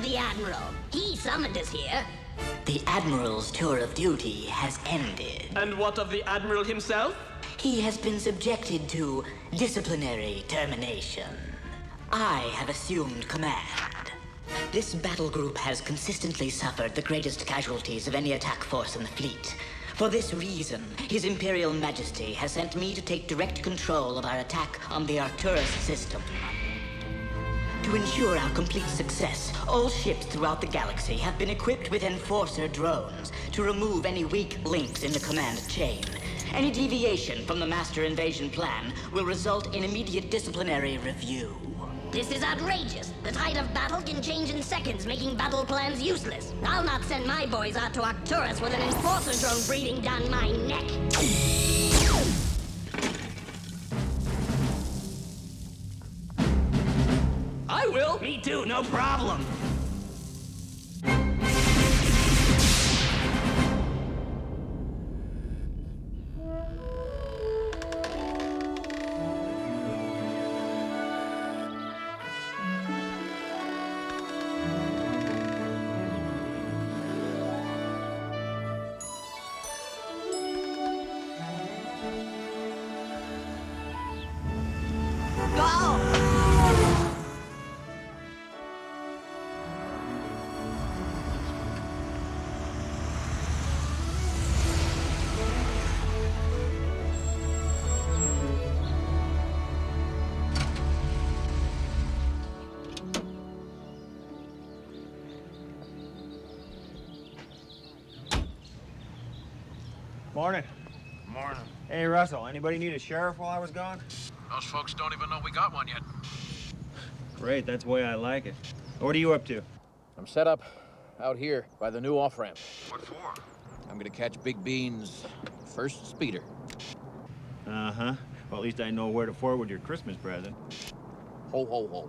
Where's the Admiral? He summoned us here. The Admiral's tour of duty has ended. And what of the Admiral himself? He has been subjected to disciplinary termination. I have assumed command. This battle group has consistently suffered the greatest casualties of any attack force in the fleet. For this reason, His Imperial Majesty has sent me to take direct control of our attack on the Arcturus system. To ensure our complete success, all ships throughout the galaxy have been equipped with Enforcer drones to remove any weak links in the command chain. Any deviation from the Master Invasion plan will result in immediate disciplinary review. This is outrageous. The tide of battle can change in seconds, making battle plans useless. I'll not send my boys out to Arcturus with an Enforcer drone breathing down my neck. I will. Me too, no problem. Morning. Morning. Hey, Russell, anybody need a sheriff while I was gone? Those folks don't even know we got one yet. Great, that's the way I like it. What are you up to? I'm set up out here by the new off-ramp. What for? I'm gonna catch Big Bean's first speeder. Uh-huh. Well, at least I know where to forward your Christmas present. Ho, ho, ho.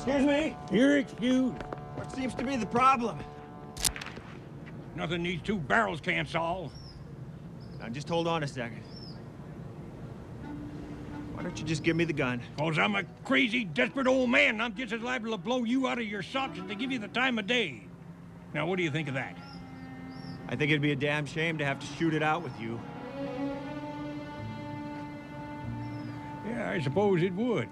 Excuse me? You're excused. What seems to be the problem? Nothing these two barrels can't solve. Now, just hold on a second. Why don't you just give me the gun? Cause I'm a crazy, desperate old man, and I'm just as liable to blow you out of your socks as to give you the time of day. Now, what do you think of that? I think it'd be a damn shame to have to shoot it out with you. Yeah, I suppose it would.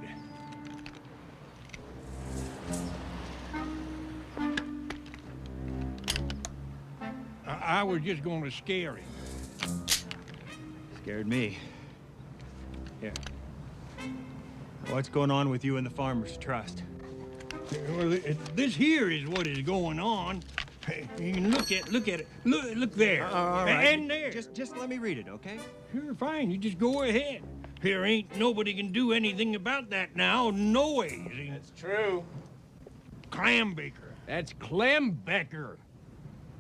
I was just going to scare him. Scared me. Yeah. What's going on with you and the Farmers Trust? Well, this here is what is going on. You can look at it. Look there. All right. And there. Just let me read it, okay? Sure, fine. You just go ahead. There ain't nobody can do anything about that now. No ways. That's true. Clambaker. That's Clembecker.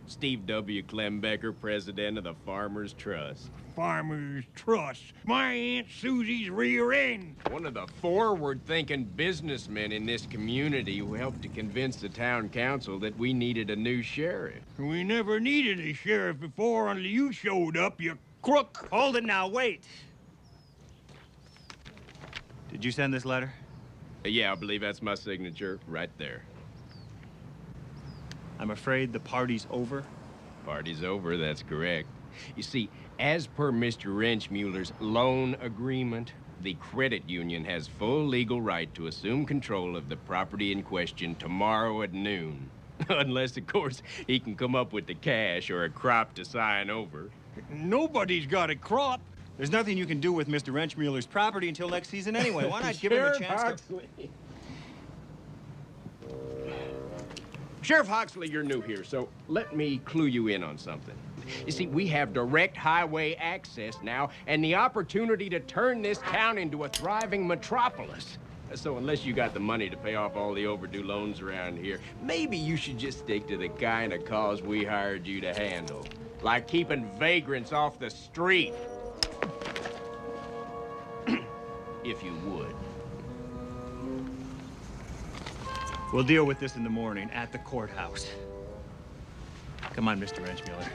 Steve W. Clembecker, president of the Farmers Trust. Farmers Trust. My Aunt Susie's rear end. One of the forward-thinking businessmen in this community who helped to convince the town council that we needed a new sheriff. We never needed a sheriff before until you showed up, you crook. Hold it now, wait. Did you send this letter? Yeah, I believe that's my signature right there. I'm afraid the party's over. Party's over, that's correct. You see, as per Mr. Wrenchmuller's loan agreement, the credit union has full legal right to assume control of the property in question tomorrow at noon. Unless, of course, he can come up with the cash or a crop to sign over. Nobody's got a crop. There's nothing you can do with Mr. Wrenchmuller's property until next season anyway. Why not give him a chance to... Sheriff Hoxley, you're new here, so let me clue you in on something. You see, we have direct highway access now and the opportunity to turn this town into a thriving metropolis. So unless you got the money to pay off all the overdue loans around here, maybe you should just stick to the kind of cause we hired you to handle. Like keeping vagrants off the street. if you would. We'll deal with this in the morning at the courthouse. Come on, Mr. Wrenchmuller.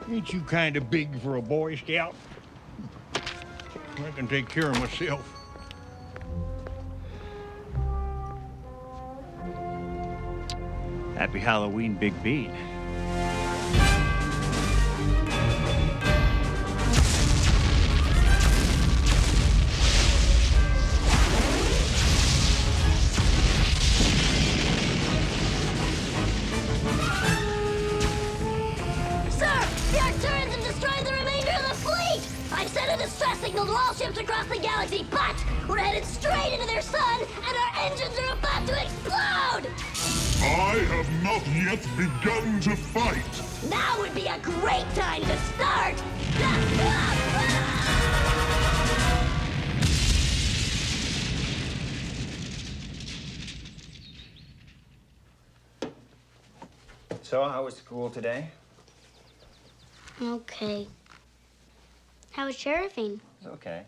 Ain't you kind of big for a Boy Scout? I can take care of myself. Happy Halloween, Big Bean. I've sent a distress signal to all ships across the galaxy, but we're headed straight into their sun, and our engines are about to explode! I have not yet begun to fight. Now would be a great time to start! So, how was school today? Okay. How was sheriffing? Okay.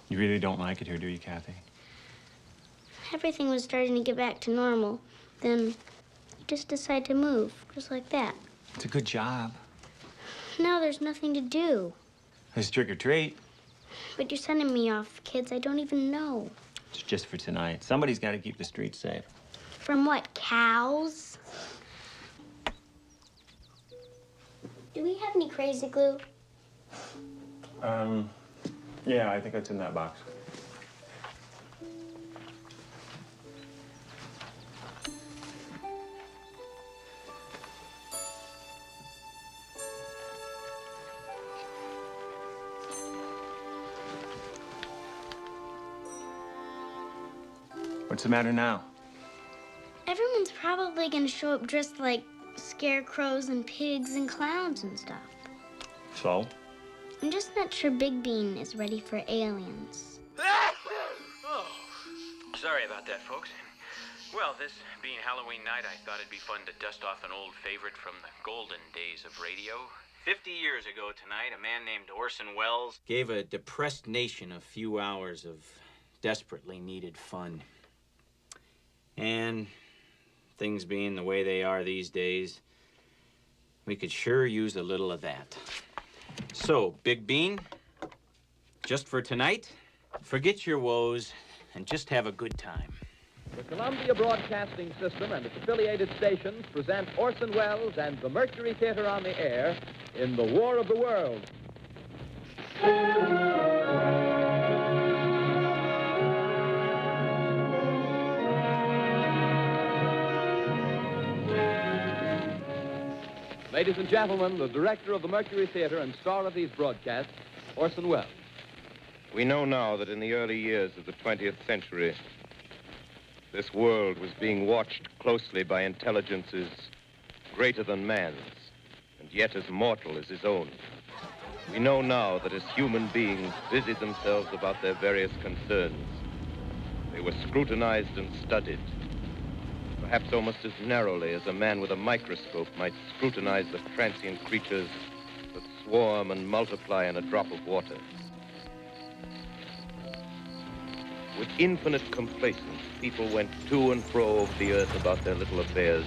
You really don't like it here, do you, Kathy? Everything was starting to get back to normal. Then you just decide to move, just like that. It's a good job. Now there's nothing to do. It's trick or treat. But you're sending me off, kids I don't even know. It's just for tonight. Somebody's got to keep the streets safe. From what, cows? Do we have any crazy glue? Yeah, I think it's in that box. What's the matter now? Everyone's probably gonna show up dressed like scarecrows and pigs and clowns and stuff. So? I'm just not sure Big Bean is ready for aliens. Oh, sorry about that, folks. Well, this being Halloween night, I thought it'd be fun to dust off an old favorite from the golden days of radio. 50 years ago tonight, a man named Orson Welles gave a depressed nation a few hours of desperately needed fun. And things being the way they are these days, we could sure use a little of that. So, Big Bean, just for tonight, forget your woes and just have a good time. The Columbia Broadcasting System and its affiliated stations present Orson Welles and the Mercury Theater on the air in The War of the Worlds. Ladies and gentlemen, the director of the Mercury Theater and star of these broadcasts, Orson Welles. We know now that in the early years of the 20th century, this world was being watched closely by intelligences greater than man's, and yet as mortal as his own. We know now that as human beings busied themselves about their various concerns, they were scrutinized and studied, perhaps almost as narrowly as a man with a microscope might scrutinize the transient creatures that swarm and multiply in a drop of water. With infinite complacence, people went to and fro over the earth about their little affairs,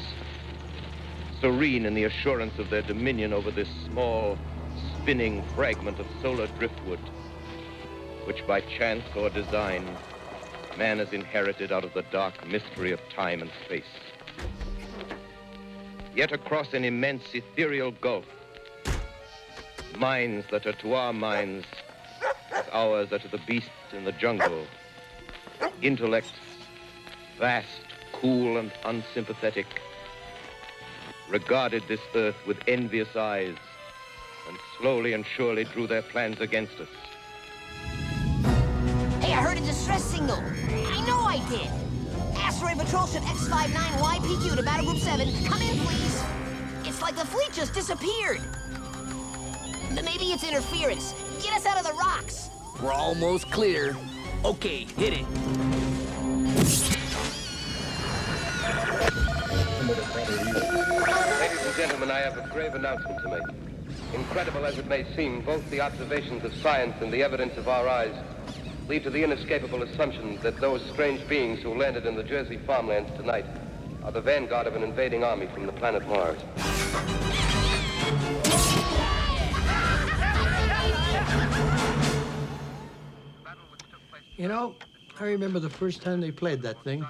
serene in the assurance of their dominion over this small, spinning fragment of solar driftwood, which by chance or design, man has inherited out of the dark mystery of time and space. Yet across an immense ethereal gulf, minds that are to our minds as ours are to the beasts in the jungle, intellects, vast, cool, and unsympathetic, regarded this earth with envious eyes and slowly and surely drew their plans against us. Hey, I heard a distress signal. I know I did. Asteroid Patrol Ship X59YPQ to Battle Group 7. Come in, please. It's like the fleet just disappeared. But maybe it's interference. Get us out of the rocks. We're almost clear. Okay, hit it. Ladies and gentlemen, I have a grave announcement to make. Incredible as it may seem, both the observations of science and the evidence of our eyes lead to the inescapable assumption that those strange beings who landed in the Jersey farmlands tonight are the vanguard of an invading army from the planet Mars. You know, I remember the first time they played that thing.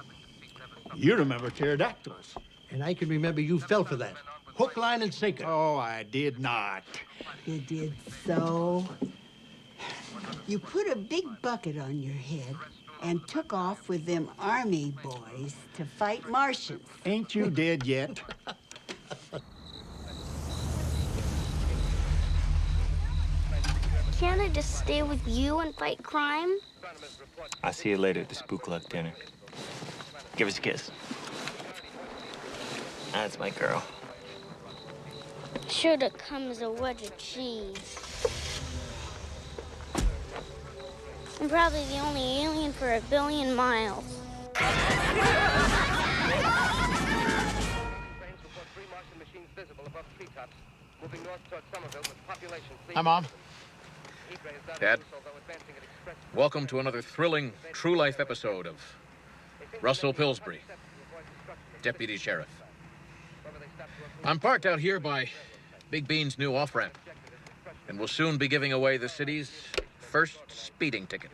You remember pterodactyls. And I can remember you fell for that. Hook, line, and sinker. Oh, I did not. You did so. You put a big bucket on your head and took off with them army boys to fight Martians. Ain't you dead yet? Can't I just stay with you and fight crime? I'll see you later at the Spook Club dinner. Give us a kiss. That's my girl. Sure to come as a wedge of cheese. I'm probably the only alien for 1 billion miles. Hi, Mom. Dad. Welcome to another thrilling, true-life episode of Russell Pillsbury, Deputy Sheriff. I'm parked out here by Big Bean's new off-ramp, and will soon be giving away the city's first speeding ticket.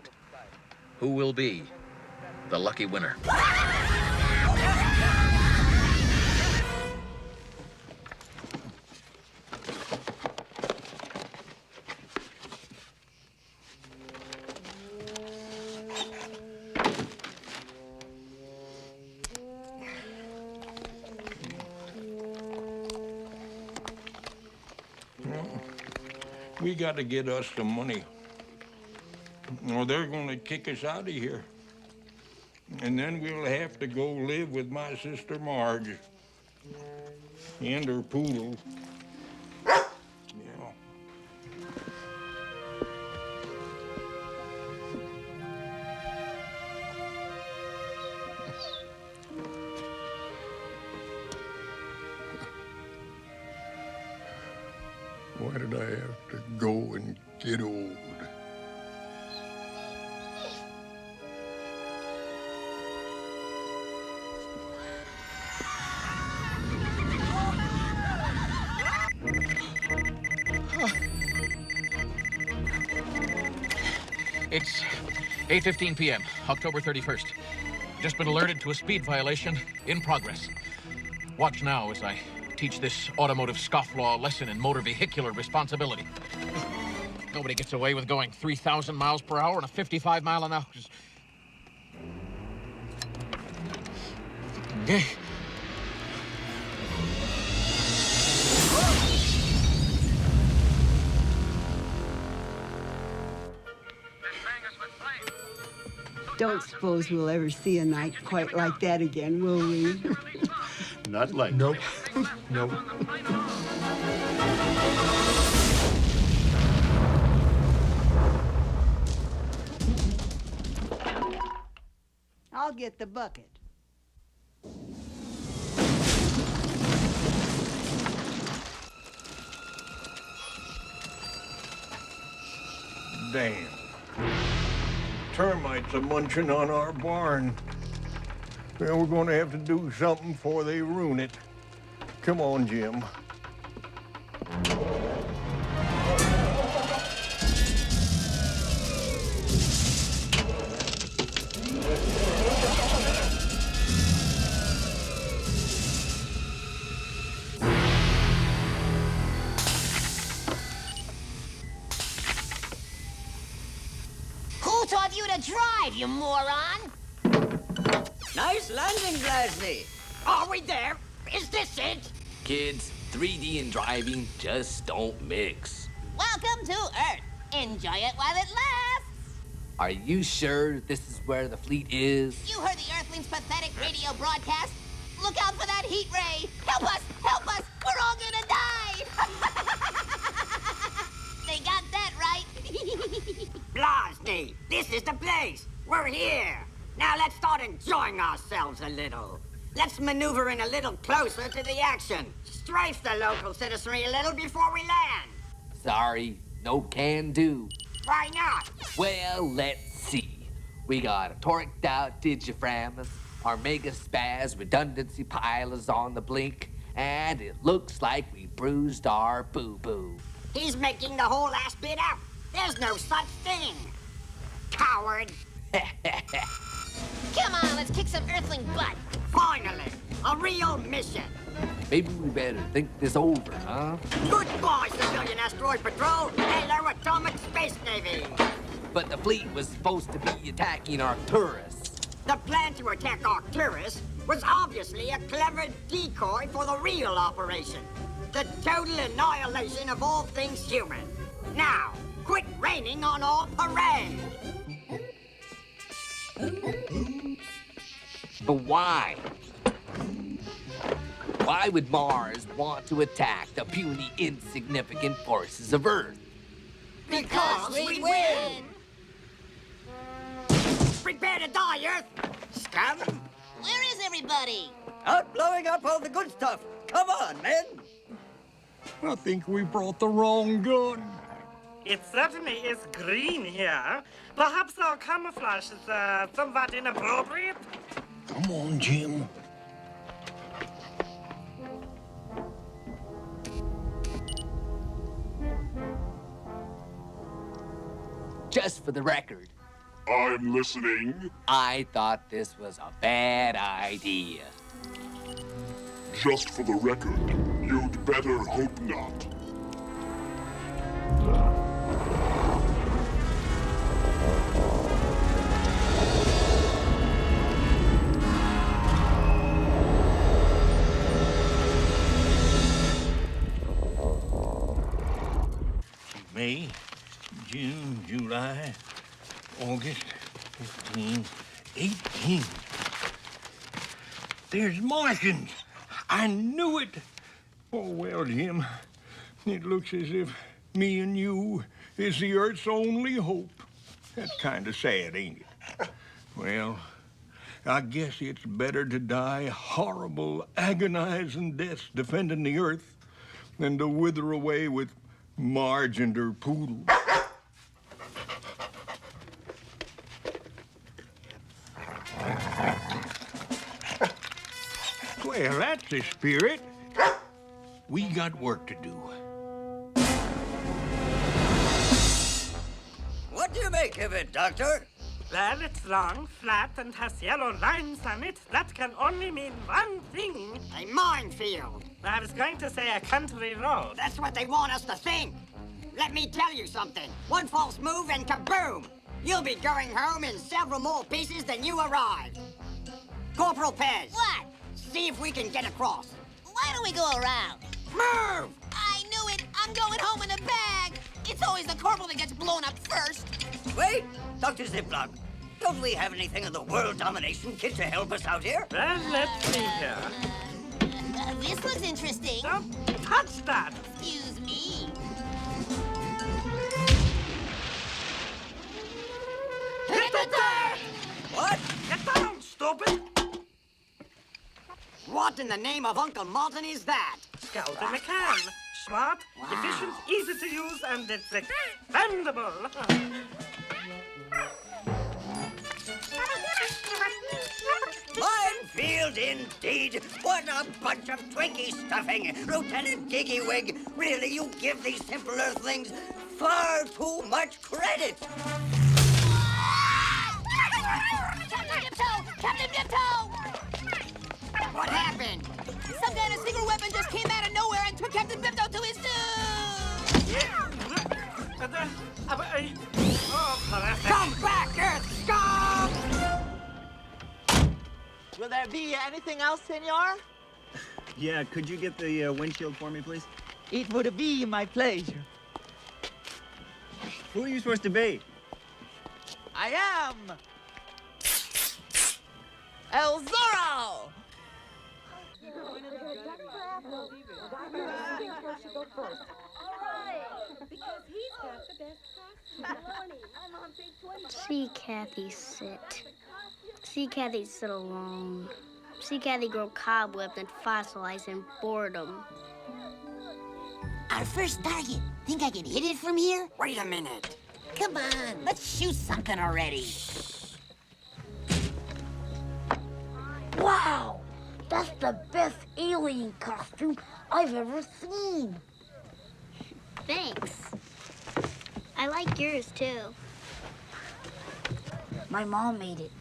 Who will be the lucky winner? We got to get us some money, or they're going to kick us out of here. And then we'll have to go live with my sister Marge and her poodle. Why did I have to go and get old? It's 8:15 p.m., October 31st. Just been alerted to a speed violation in progress. Watch now as I teach this automotive scofflaw lesson in motor vehicular responsibility. Nobody gets away with going 3,000 miles per hour and a 55 mile an hour. Okay. Don't suppose we'll ever see a night quite like that again, will we? Not like Nope. Nope. I'll get the bucket. Damn. Termites are munching on our barn. Well, we're going to have to do something before they ruin it. Come on, Jim. Who taught you to drive, you moron? Nice landing, Glasney. Are we there? Is this it? Kids, 3D and driving just don't mix. Welcome to Earth. Enjoy it while it lasts. Are you sure this is where the fleet is? You heard the Earthlings' pathetic radio broadcast. Look out for that heat ray. Help us! Help us! We're all gonna die! They got that right. Blasney, this is the place. We're here. Now let's start enjoying ourselves a little. Let's maneuver in a little closer to the action. Strafe the local citizenry a little before we land. Sorry, no can do. Why not? Well, let's see. We got a torqued out digiframus, our mega spaz redundancy pile is on the blink, and it looks like we bruised our boo-boo. He's making the whole last bit out. There's no such thing. Coward. Come on, let's kick some Earthling butt. Finally, a real mission. Maybe we better think this over, huh? Goodbye, civilian asteroid patrol. Hello, atomic space navy. But the fleet was supposed to be attacking Arcturus. The plan to attack Arcturus was obviously a clever decoy for the real operation. The total annihilation of all things human. Now, quit raining on all parade. But why? Why would Mars want to attack the puny, insignificant forces of Earth? Because we win! Prepare to die, Earth! Scum! Where is everybody? Out blowing up all the good stuff. Come on, men! I think we brought the wrong gun. It certainly is green here. Perhaps our camouflage is somewhat inappropriate. Come on, Jim. Just for the record, I'm listening. I thought this was a bad idea. Just for the record, you'd better hope not. May, June, July, August, 15, 18. There's Martians. I knew it. Oh, well, Jim, it looks as if me and you is the Earth's only hope. That's kind of sad, ain't it? Well, I guess it's better to die horrible, agonizing deaths defending the Earth than to wither away with Marge and her poodle. Well, that's the spirit. We got work to do. What do you make of it, Doctor? Well, it's long, flat, and has yellow lines on it. That can only mean one thing. A minefield. I was going to say a country road. That's what they want us to think. Let me tell you something. One false move and kaboom! You'll be going home in several more pieces than you arrived. Corporal Pez. What? See if we can get across. Why don't we go around? Move! I knew it. I'm going home in a bag. It's always the corporal that gets blown up first. Wait, Dr. Ziploc. Don't we have anything in the world domination kit to help us out here? Well, let's see here. This looks interesting. Don't touch that. Excuse me. Hit the dirt! What? Get down, stupid! What in the name of Uncle Martin is that? Scout in a can. Smart, efficient, easy to use, and it's expendable. Minefield indeed! What a bunch of Twinkie stuffing! Lieutenant Giggywig, really, you give these simple Earthlings far too much credit! Captain Diptoe! Captain Diptoe! What happened? Some kind of secret weapon just came out of nowhere and took Captain Diptoe to his doom! Come back, Earth scum! Will there be anything else, senor? Yeah, could you get the windshield for me, please? It would be my pleasure. Who are you supposed to be? I am El Zorro! See Kathy sit. See Kathy sit alone. See Kathy grow cobwebbed and fossilize in boredom. Our first target. Think I can hit it from here? Wait a minute. Come on, let's shoot something already. Wow! That's the best alien costume I've ever seen. Thanks. I like yours, too. My mom made it.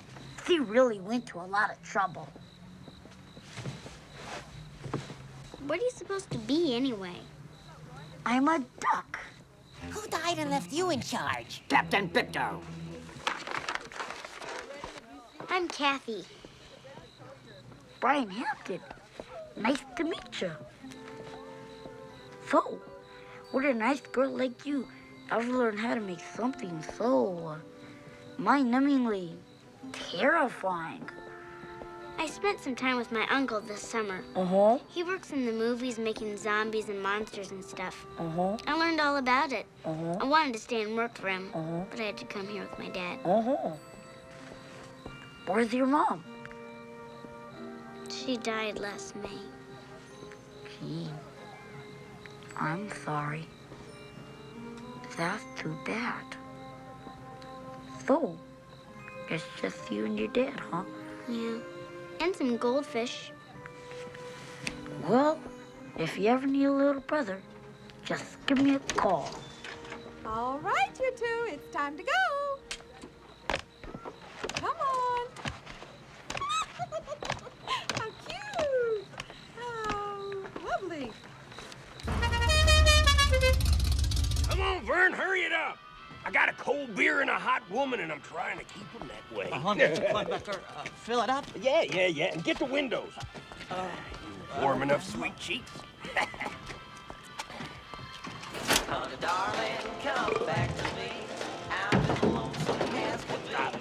She really went to a lot of trouble. What are you supposed to be, anyway? I'm a duck. Who died and left you in charge? Captain Picto. I'm Kathy. Brian Hampton. Nice to meet you. So, would a nice girl like you ever learn how to make something so mind-numbingly terrifying? I spent some time with my uncle this summer. Uh-huh. He works in the movies making zombies and monsters and stuff. Uh-huh. I learned all about it. Uh-huh. I wanted to stay and work for him, Uh-huh. but I had to come here with my dad. Uh-huh. Where's your mom? She died last May. Gee, I'm sorry. That's too bad. So, it's just you and your dad, huh? Yeah. And some goldfish. Well, if you ever need a little brother, just give me a call. All right, you two, it's time to go. Come on. How cute. Oh, lovely. Come on, Vern, hurry it up. I got a cold beer and a hot woman, and I'm trying to keep them that way. Mr. Kleinbecker, fill it up? Yeah, and get the windows. Warm enough, sweet cheeks. Honey, darling, come back to me. I'm as lonesome as could be. I'm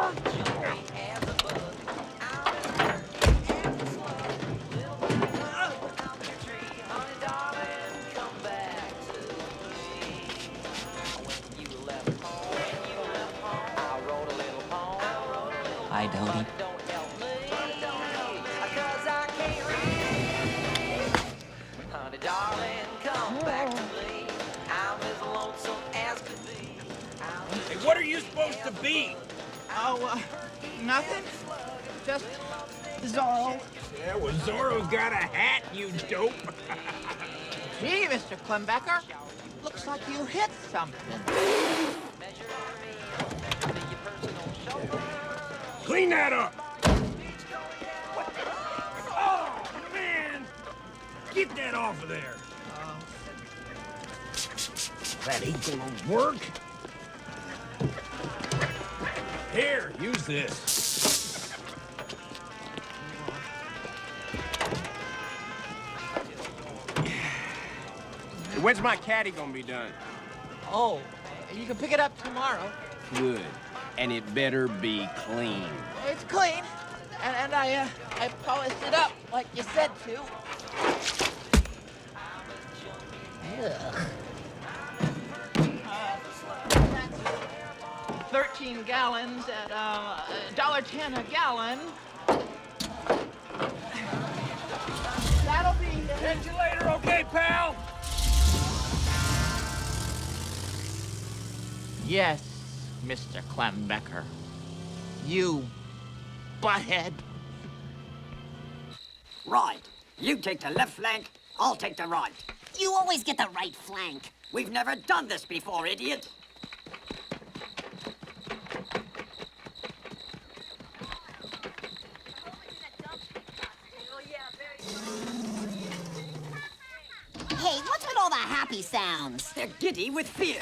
as joy as a bug. I'm as hurt as a slug. Little bit of out your tree. Honey, darling, come back to me. When you left home, I wrote a little poem. Hi, Dodie. Don't help me, 'cause I can't read. Honey, darling, come back to me. I'm as lonesome as could be. Hey, what are you supposed to be? Oh, nothing. Just Zorro. Yeah, well, Zorro's got a hat, you dope. Gee, Mr. Kleinbecker, looks like you hit something. Clean that up. Oh, man. Get that off of there. That ain't gonna work. Here, use this. When's my caddy gonna be done? Oh, you can pick it up tomorrow. Good. And it better be clean. It's clean, and I polished it up like you said to. Ugh. 13 gallons at $1.10 a gallon. That'll be it. Catch you later, okay, pal? Yes, Mr. Kleinbecker. You butthead. Right. You take the left flank, I'll take the right. You always get the right flank. We've never done this before, idiot. Hey, what's with all the happy sounds? They're giddy with fear.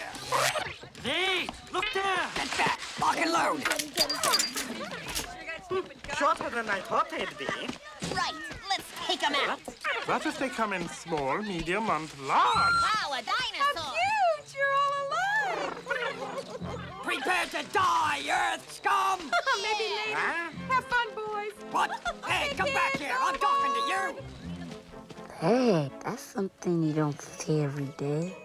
Hey, look there! Get back! Lock and load! Shorter than I thought they'd be. Right, let's take them out. What if they come in small, medium, and large? Wow, a dinosaur! Cute, you're all alive. Prepare to die, Earth scum! Maybe later. Have fun, boys. What? Hey, come back here! I'm talking to you! Hey, that's something you don't see every day.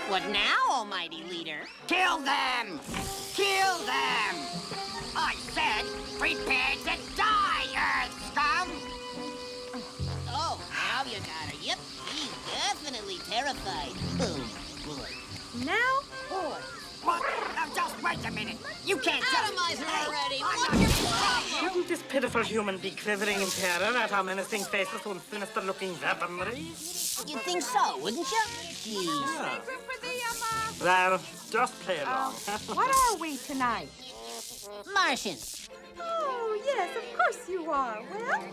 What now, almighty leader? Kill them! Kill them! I said, prepare to die, Earth scum! you got her. Yep, he's definitely terrified. Oh, boy. Now? Boy. What? Now, just wait a minute. You can't just... Atomize her already. Shouldn't this pitiful human be quivering in terror at our menacing faces and sinister-looking weaponry? You'd think so, wouldn't you? Jeez. Yeah. Well, just play along. What are we tonight? Martians. Oh, yes, of course you are. Well,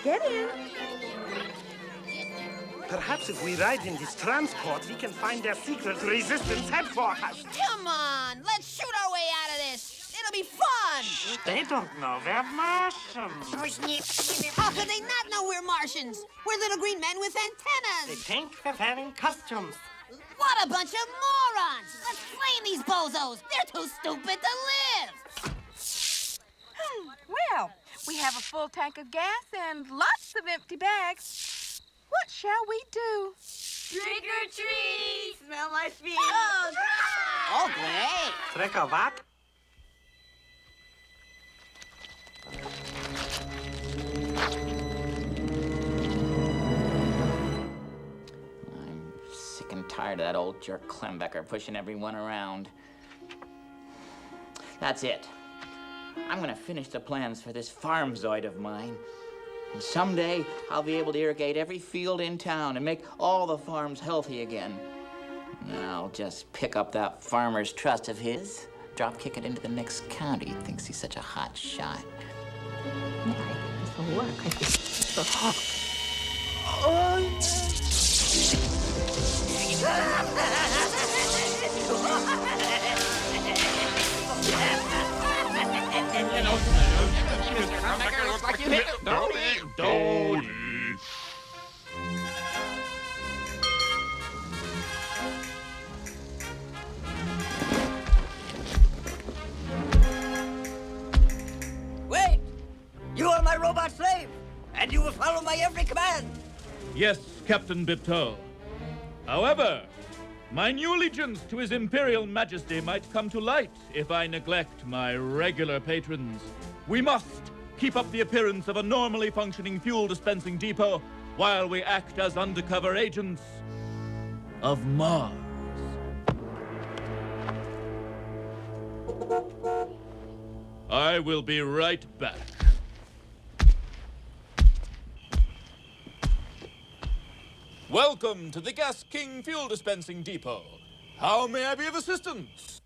get in. Perhaps if we ride in this transport, we can find their secret resistance headquarters. Come on, let's shoot our way out of this. It'll be fun. They don't know we're Martians. How could they not know we're Martians? We're little green men with They antennas. think we're wearing costumes. What a bunch of morons. Let's flame these bozos. They're too stupid to live. Well, we have a full tank of gas and lots of empty bags. What shall we do? Trick or treat! Smell my feet. Oh, great. Trick or what? I'm sick and tired of that old jerk Klembecker pushing everyone around. That's it. I'm gonna finish the plans for this farm zoid of mine. And someday, I'll be able to irrigate every field in town and make all the farms healthy again. And I'll just pick up that farmer's trust of his, drop kick it into the next county. He thinks he's such a hot shot. This'll work. Don't. Wait! You are my robot slave, and you will follow my every command. Yes, Captain Bipto. However, my new allegiance to His Imperial Majesty might come to light if I neglect my regular patrons. We must keep up the appearance of a normally functioning fuel dispensing depot while we act as undercover agents of Mars. I will be right back. Welcome to the Gas King Fuel Dispensing Depot. How may I be of assistance?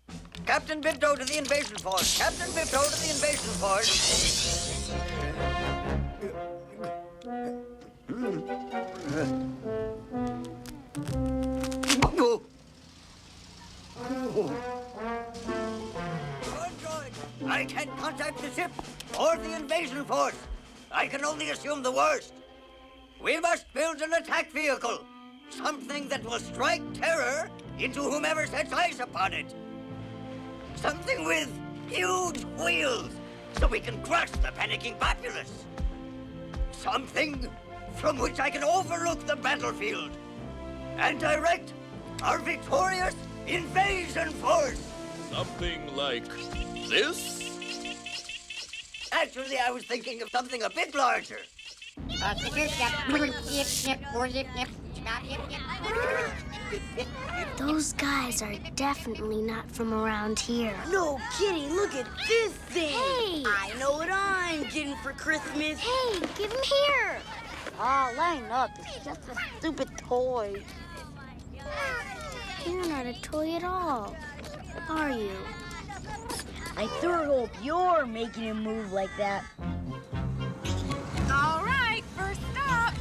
Captain Bipto to the invasion force. Captain Bipto to the invasion force. Android, I can't contact the ship or the invasion force. I can only assume the worst. We must build an attack vehicle. Something that will strike terror into whomever sets eyes upon it. Something with huge wheels so we can crush the panicking populace. Something from which I can overlook the battlefield and direct our victorious invasion force. Something like this? Actually, I was thinking of something a bit larger. Those guys are definitely not from around here. No kidding, look at this thing. Hey! I know what I'm getting for Christmas. Hey, give him here. Oh, line up. It's just a stupid toy. You're not a toy at all, are you? I sure hope you're making him move like that. All right, first stop.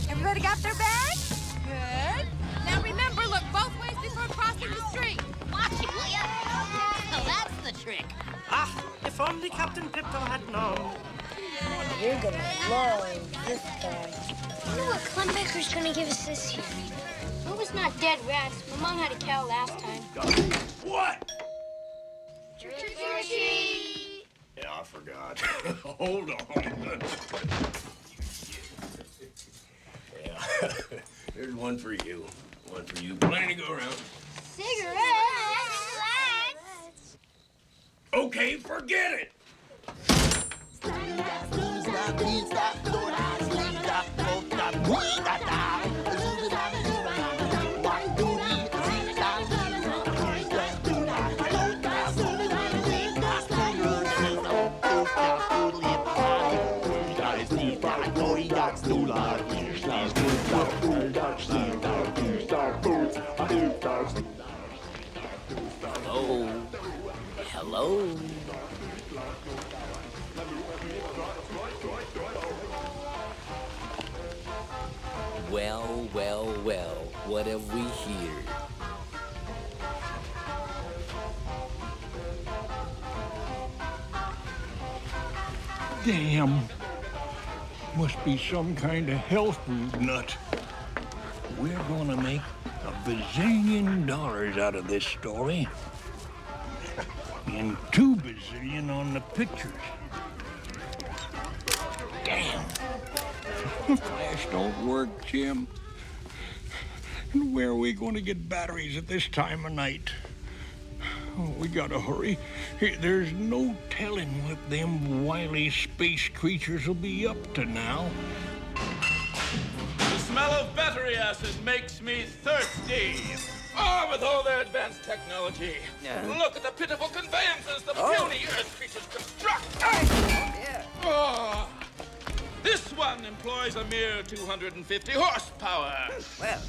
Everybody got their bags? Good. Now remember, look both ways before crossing the street. Watch it, will ya? So that's the trick. Ah, if only Captain Pipto had known. You're gonna love this guy. You know what Klemmbecker's gonna give us this year? It was not dead rats. My mom had a cow last time. What? Trick or treat! Yeah, I forgot. Hold on. Yeah. Here's one for you. One for you. Plenty to go around. Cigarettes! Okay, forget it. Stop, Hello. Hello. Well, well, well, what have we here? Damn. Must be some kind of health food nut. We're gonna make $1 bazillion out of this story. And $2 bazillion on the pictures. Damn. The flash don't work, Jim. And where are we going to get batteries at this time of night? Oh, we gotta hurry. There's no telling what them wily space creatures will be up to now. The smell of battery acid makes me thirsty. Ah, with all their advanced technology. Look at the pitiful conveyances the puny Earth creatures construct. Ah, this one employs a mere 250 horsepower. Well,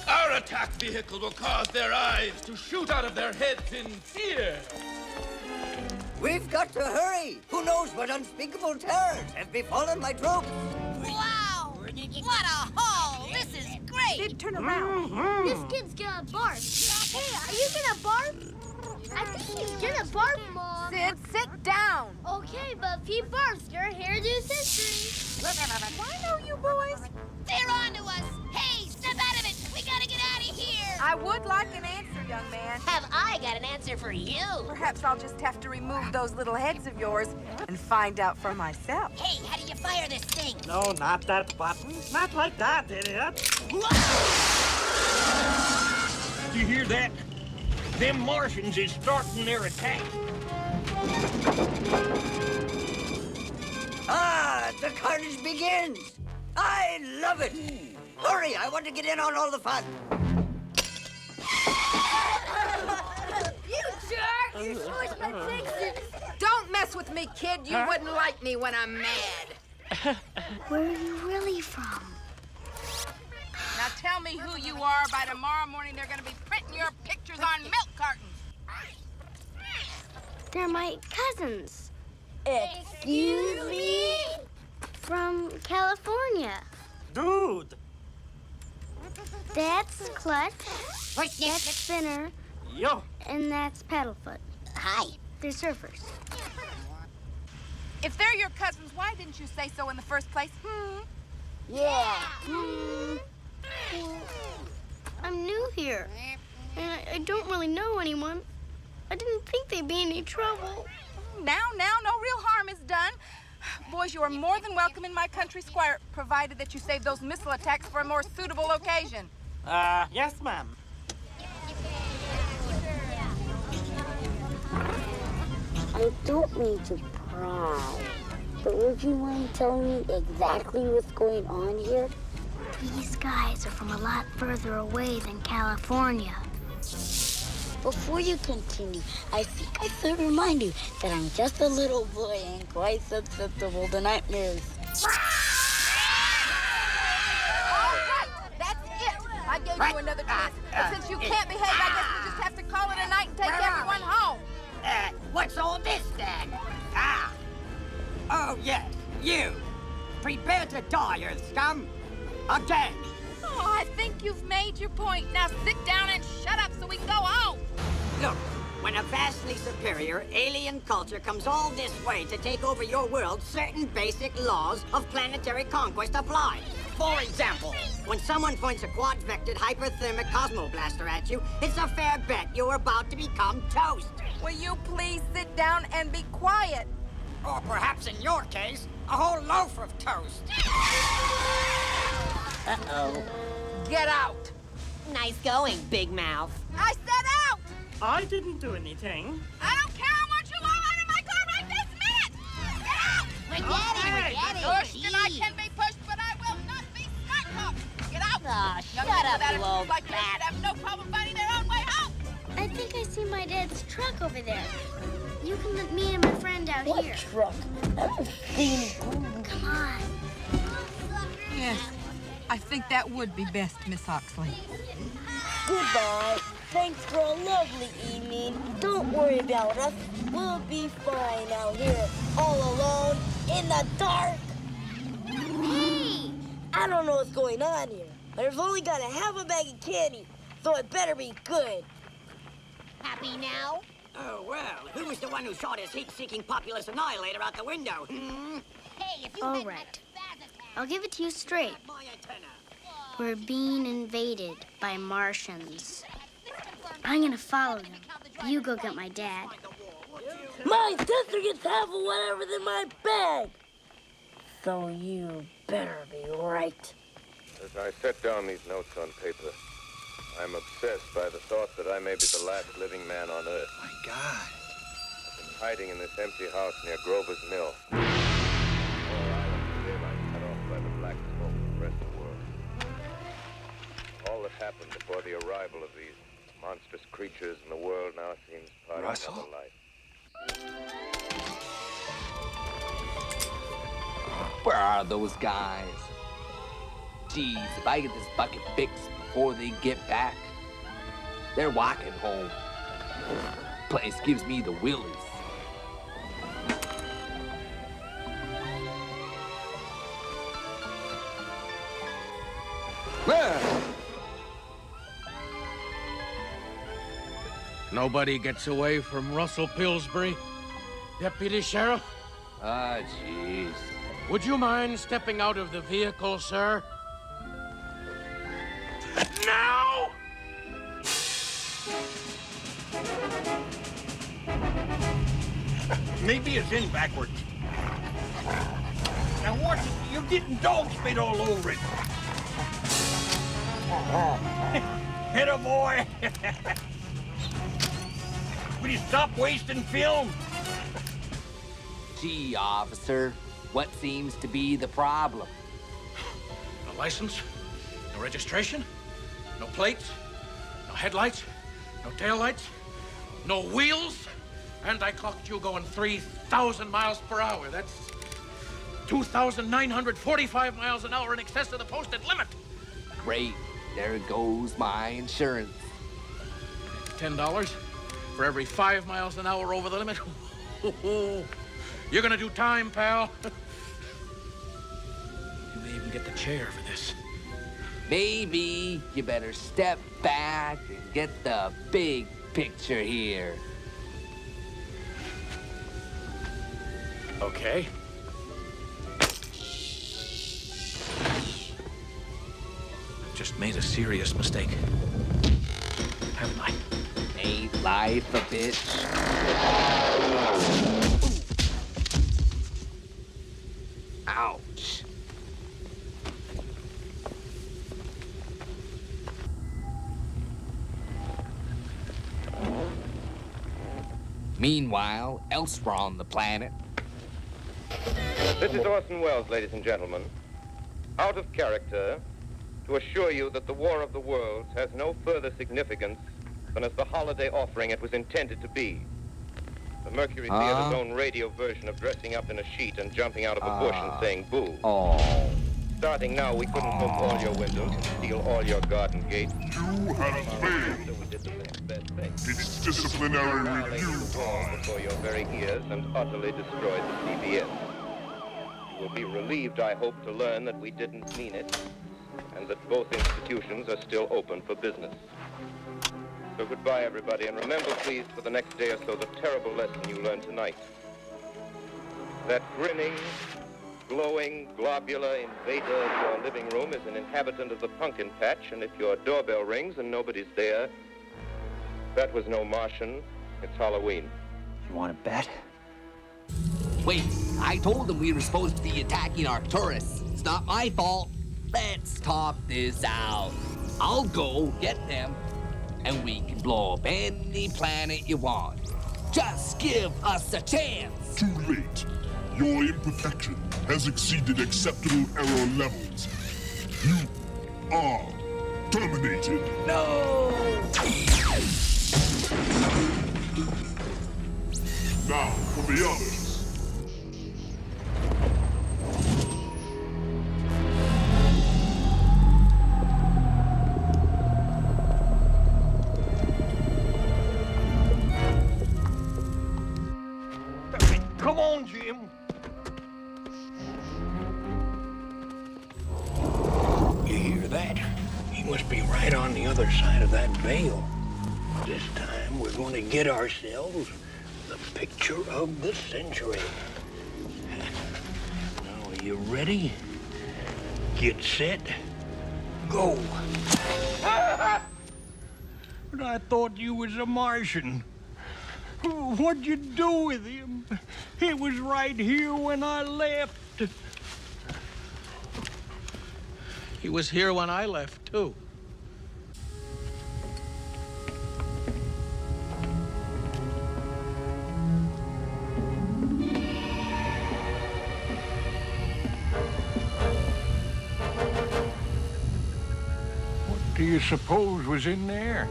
our attack vehicle will cause their eyes to shoot out of their heads in fear. we've got to hurry. Who knows what unspeakable terrors have befallen my troops? Wow! What a haul! This is great! Sid, turn around. This kid's gonna barf. Hey, are you gonna barf? I think he's gonna barf, Mom. Sid, sit down. Okay, but if he barfs, your hairdo's history. I know you boys. They're on to us! Hey, step out of it! We gotta get out of here! I would like an answer, young man. Have I got an answer for you? Perhaps I'll just have to remove those little heads of yours and find out for myself. Hey, how do you fire this thing? No, not that button. Not like that, idiot. Do you hear that? Them Martians is starting their attack. Ah, the carnage begins! I love it! Hurry, I want to get in on all the fun. You jerk! You smushed my fixes! Don't mess with me, kid. You wouldn't like me when I'm mad. Where are you really from? Now tell me who you are. By tomorrow morning, they're going to be printing your pictures on milk cartons. They're my cousins. Excuse me? From California. Dude. That's Clutch. That's Spinner. Yo. And that's Paddlefoot. Hi. They're surfers. If they're your cousins, why didn't you say so in the first place? Yeah. Well, I'm new here, and I don't really know anyone. I didn't think they'd be any trouble. Now, no real harm is done. Boys, you are more than welcome in my country squire, provided that you save those missile attacks for a more suitable occasion. Yes, ma'am. I don't mean to pry, but would you mind telling me exactly what's going on here? These guys are from a lot further away than California. Before you continue, I think I should remind you that I'm just a little boy and quite susceptible to nightmares. All right, that's it. I gave you another chance. But since you can't behave, I guess we just have to call it a night and take everyone home. What's all this then? Ah! Oh, yes, you! Prepare to die, Earth scum! Again! Oh, I think you've made your point. Now sit down and shut up so we can go home. Look, when a vastly superior alien culture comes all this way to take over your world, certain basic laws of planetary conquest apply. For example, when someone points a quad-vectored hyperthermic cosmoblaster at you, it's a fair bet you're about to become toast. Will you please sit down and be quiet? Or perhaps in your case, a whole loaf of toast. Uh-oh. Get out. Nice going, Big Mouth. I said out! I didn't do anything. I don't care. I want you all out of my car right this minute! Get out! We're getting. Pushed and I can be pushed, but I will not be stifled. People with you old attitudes like this should have no problem finding their own way home. I think I see my dad's truck over there. You can let me and my friend out What here. truck? I don't see any. Come on. Yes, I think that would be best, Miss Oxley. Goodbye. Thanks for a lovely evening. Don't worry about us. We'll be fine out here, all alone, in the dark. Hey! I don't know what's going on here, but I've only got a half a bag of candy, so it better be good. Happy now? Oh, well, who was the one who shot his heat-seeking populist annihilator out the window? Hey, if you all right. I'll give it to you straight. We're being invaded by Martians. I'm gonna follow them. You go get my dad. My sister gets half of whatever's in my bag. So you better be right. As I set down these notes on paper, I'm obsessed by the thought that I may be the last living man on Earth. My God. I've been hiding in this empty house near Grover's Mill. 4 hours of daylight cut off by the black smoke of the rest of the world. All that happened before the arrival of these monstrous creatures in the world now seems part Russell? of another life. Where are those guys? Geez, if I get this bucket fixed before they get back, they're walking home. Place gives me the willies. Nobody gets away from Russell Pillsbury. Deputy Sheriff? Ah, jeez. Would you mind stepping out of the vehicle, sir? Now! Maybe it's in backwards. Now what? You're getting dog spit all over it. Hit a boy. Will you stop wasting film? Gee, officer, what seems to be the problem? No license, no registration, no plates, no headlights, no taillights, no wheels, and I clocked you going 3,000 miles per hour. That's 2,945 miles an hour in excess of the posted limit. Great, there goes my insurance. $10 for every 5 miles an hour over the limit. You're gonna do time, pal. You may even get the chair for this. Maybe you better step back and get the big picture here. Okay. Just made a serious mistake. Haven't I? Ain't life a bitch? Ouch. Meanwhile, elsewhere on the planet. This is Orson Welles, ladies and gentlemen. Out of character, to assure you that the War of the Worlds has no further significance than as the holiday offering it was intended to be. The Mercury Theater's own radio version of dressing up in a sheet and jumping out of a bush and saying boo. Oh. Starting now, we couldn't open all your windows and steal all your garden gates. You have failed. So we did the next best thing. It's disciplinary review time. Before your very ears and utterly destroyed the CBS. You will be relieved, I hope, to learn that we didn't mean it, and that both institutions are still open for business. So goodbye, everybody, and remember, please, for the next day or so, the terrible lesson you learned tonight. That grinning, glowing, globular invader of your living room is an inhabitant of the pumpkin patch, and if your doorbell rings and nobody's there, that was no Martian, it's Halloween. You want to bet? Wait, I told them we were supposed to be attacking Arcturus. It's not my fault. Let's talk this out. I'll go get them, and we can blow up any planet you want. Just give us a chance. Too late. Your imperfection has exceeded acceptable error levels. You are terminated. No! Now, for the others. Come on, Jim. You hear that? He must be right on the other side of that veil. This time, we're going to get ourselves the picture of the century. Now, are you ready? Get set, go. But I thought you was a Martian. What'd you do with him? He was right here when I left. He was here when I left, too. What do you suppose was in there?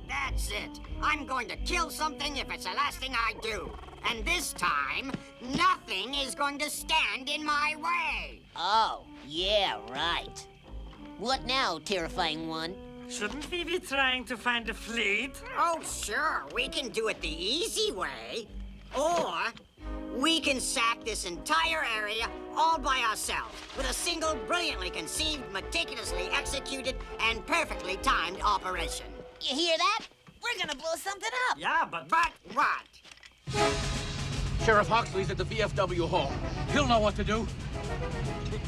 That's it. I'm going to kill something if it's the last thing I do. And this time, nothing is going to stand in my way. Oh, yeah, right. What now, terrifying one? Shouldn't we be trying to find a fleet? Oh, sure. We can do it the easy way. Or we can sack this entire area all by ourselves with a single brilliantly conceived, meticulously executed, and perfectly timed operation. You hear that? We're gonna blow something up. Yeah, but what? Sheriff Hoxley's at the VFW hall. He'll know what to do.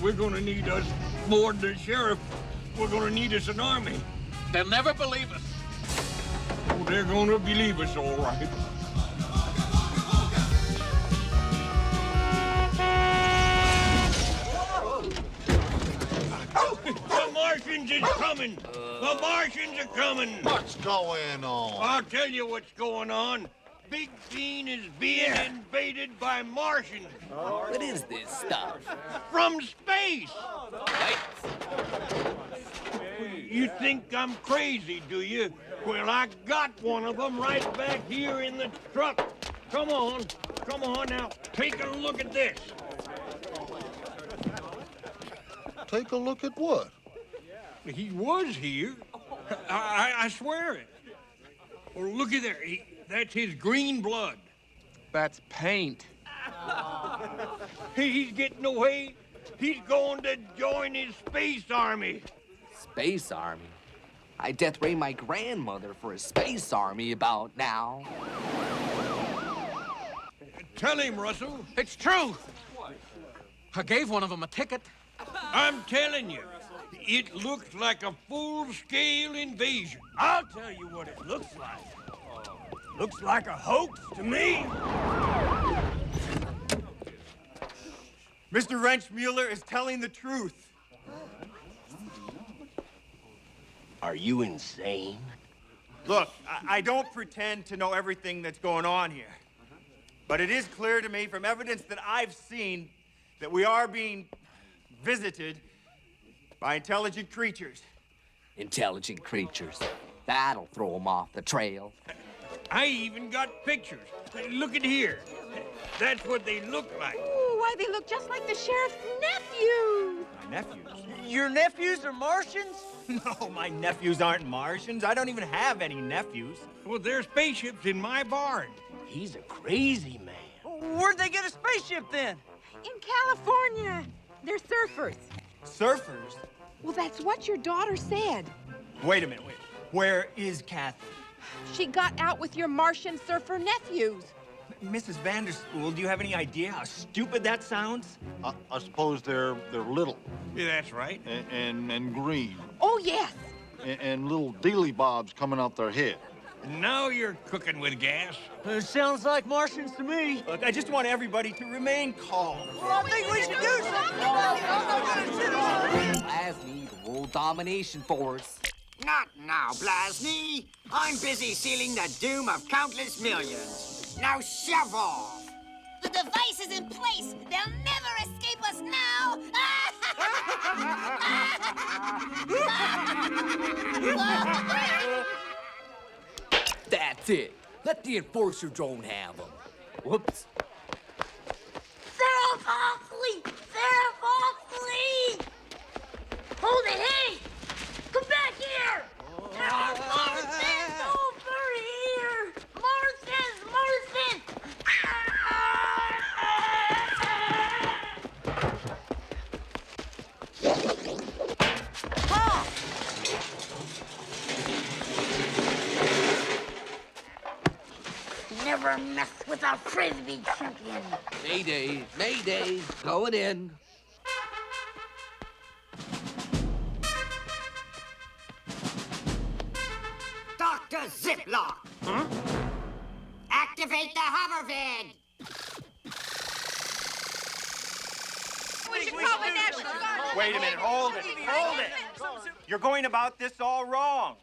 We're gonna need us more than the sheriff. We're gonna need us an army. They'll never believe us. Oh, they're gonna believe us, all right. The Martians is coming! The Martians are coming! What's going on? I'll tell you what's going on. Big Bean is being invaded by Martians. What is this stuff? From space! You think I'm crazy, do you? Well, I got one of them right back here in the truck. Come on now. Take a look at this. Take a look at what? He was here. I swear it. Well, look at there. That's his green blood. That's paint. He's getting away. He's going to join his space army. Space army? I death ray my grandmother for a space army about now. Tell him, Russell. It's true. I gave one of them a ticket. I'm telling you, it looks like a full-scale invasion. I'll tell you what it looks like. Looks like a hoax to me. Mr. Wrenchmuller is telling the truth. Are you insane? Look, I don't pretend to know everything that's going on here. But it is clear to me from evidence that I've seen that we are being visited by intelligent creatures. Intelligent creatures. That'll throw them off the trail. I even got pictures. Look at here. That's what they look like. Ooh, why, they look just like the sheriff's nephew. My nephews? Your nephews are Martians? No, my nephews aren't Martians. I don't even have any nephews. Well, there's spaceships in my barn. He's a crazy man. Where'd they get a spaceship then? In California. They're surfers. Surfers? Well, that's what your daughter said. Wait a minute, wait. Where is Kathy? She got out with your Martian surfer nephews. Mrs. Vanderspool, do you have any idea how stupid that sounds? I suppose they're little. Yeah, that's right. And green. Oh, yes. And little dealy bobs coming out their head. Now you're cooking with gas. Sounds like Martians to me. Look, I just want everybody to remain calm. Well, I think we should do something. Blasney, the world domination force. Not now, Blasny. I'm busy sealing the doom of countless millions. Now shove off. The device is in place. They'll never escape us now. That's it. Let the enforcer drone have them. Whoops. Sarah Foxley! Sarah Foxley! Hold it, hey! Come back here! Marston's over here! Marston! Never mess with a Frisbee champion. Mayday, mayday, going in. Dr. Ziploc! Huh? Activate the hovervid! Wait a minute, hold it. You're going about this all wrong.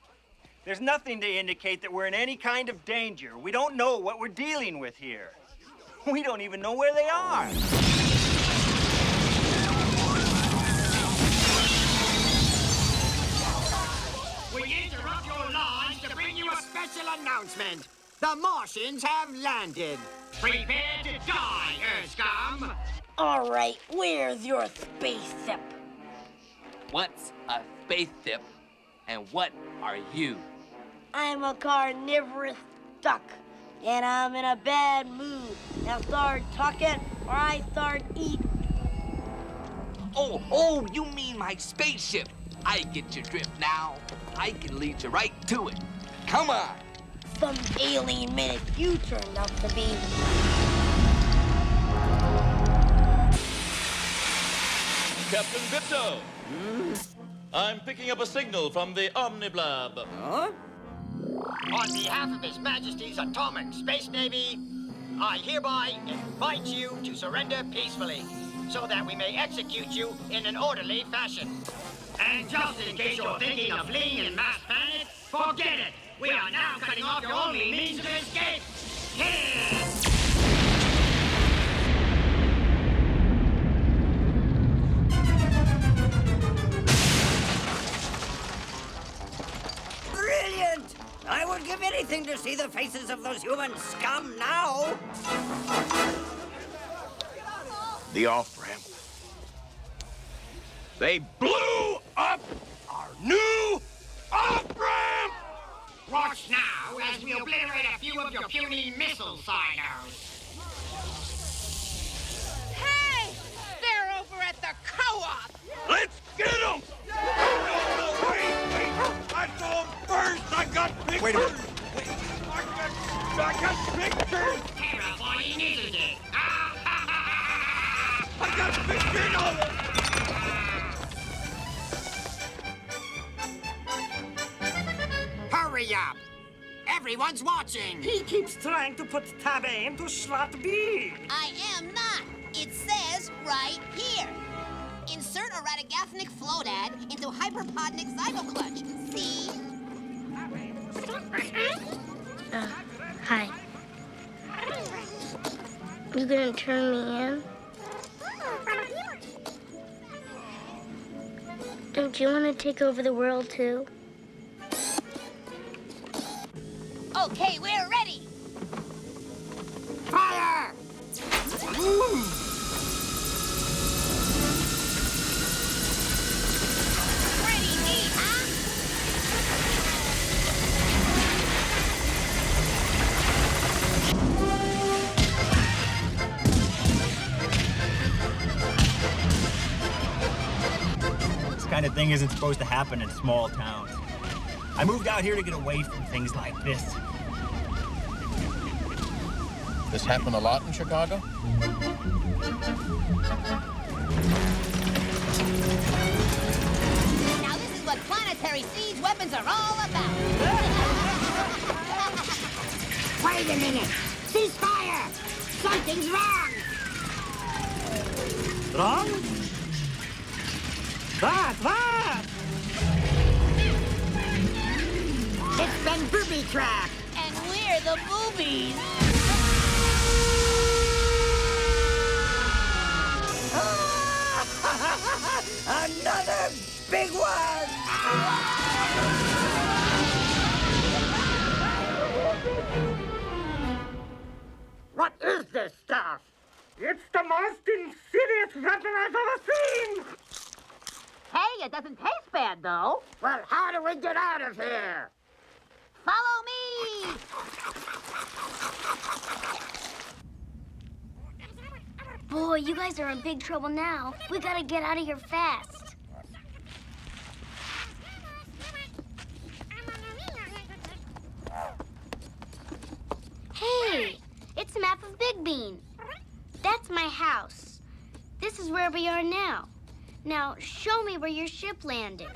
There's nothing to indicate that we're in any kind of danger. We don't know what we're dealing with here. We don't even know where they are. We interrupt your launch to bring you a special announcement. The Martians have landed. Prepare to die, Earthscum. All right, where's your spaceship? What's a spaceship? And what are you? I'm a carnivorous duck, and I'm in a bad mood. Now start talking, or I start eating. Oh, you mean my spaceship. I get your drift now. I can lead you right to it. Come on. Some alien menace you turned out to be. Captain Bipto. I'm picking up a signal from the Omniblab. Huh? On behalf of His Majesty's Atomic Space Navy, I hereby invite you to surrender peacefully, so that we may execute you in an orderly fashion. And just in case you're thinking of fleeing in mass panic, forget it! We are now cutting off your only means of escape! Here! Brilliant! I would give anything to see the faces of those human scum now. The off-ramp. They blew up our new off-ramp! Watch now as we obliterate a few of your puny missile silos. Hey! They're over at the co-op! Let's get them! Wait! I saw them first! I got pictures! Wait a minute. I got pictures! Terrifying, isn't it? I got pictures of them! Hurry up! Everyone's watching! He keeps trying to put tab A into slot B. I am not. It says right here. Insert a radigathnic floodad into hyperpodnic zygoclutch. See? Hi. You gonna turn me in? Don't you want to take over the world too? Okay, we're ready. Fire! Pretty neat, huh? This kind of thing isn't supposed to happen in small towns. I moved out here to get away from things like this. This happen a lot in Chicago? Now this is what planetary siege weapons are all about. Wait a minute! Cease fire! Something's wrong! Wrong? What? It's been booby trapped! And we're the boobies. What is this stuff? It's the most insidious weapon I've ever seen! Hey, it doesn't taste bad, though. Well, how do we get out of here? Follow me! Boy, you guys are in big trouble now. We gotta get out of here fast. Hey, it's a map of Big Bean. That's my house. This is where we are now. Now, show me where your ship landed.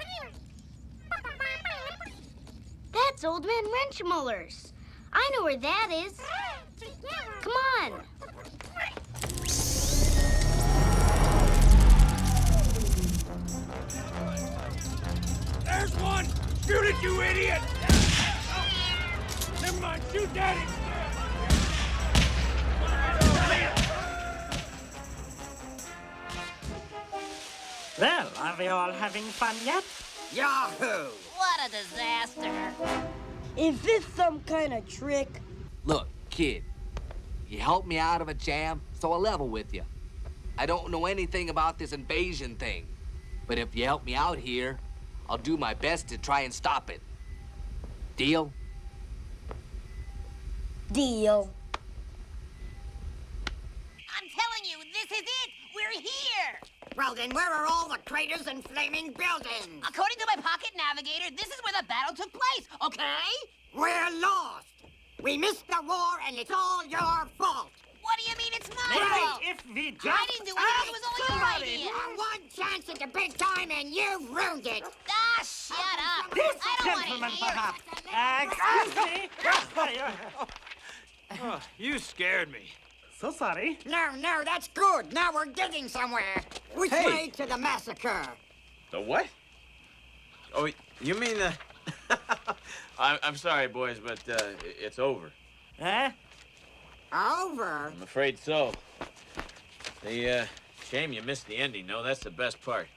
That's Old Man Wrenchmuller's. I know where that is. Come on. There's one! Shoot it, you idiot! Never mind, shoot Daddy! Well, are we all having fun yet? Yahoo! What a disaster. Is this some kind of trick? Look, kid, you helped me out of a jam, so I'll level with you. I don't know anything about this invasion thing, but if you help me out here, I'll do my best to try and stop it. Deal? Deal. I'm telling you, this is it. We're here. Well, then where are all the craters and flaming buildings? According to my pocket navigator, this is where the battle took place, okay? We're lost. We missed the war, and it's all your fault. What do you mean it's my Maybe fault? if we just... I didn't do anything. It was all your idea. One chance at the big time, and you ruined it. Ah, shut up. This I don't want gentleman, to hear perhaps. Excuse me. Oh, you scared me. So sorry. No, that's good. Now we're getting somewhere. Which Hey. way to the massacre? The what? Oh, you mean the... I'm sorry, boys, but it's over. Huh? Over? I'm afraid so. Shame you missed the ending, no? That's the best part.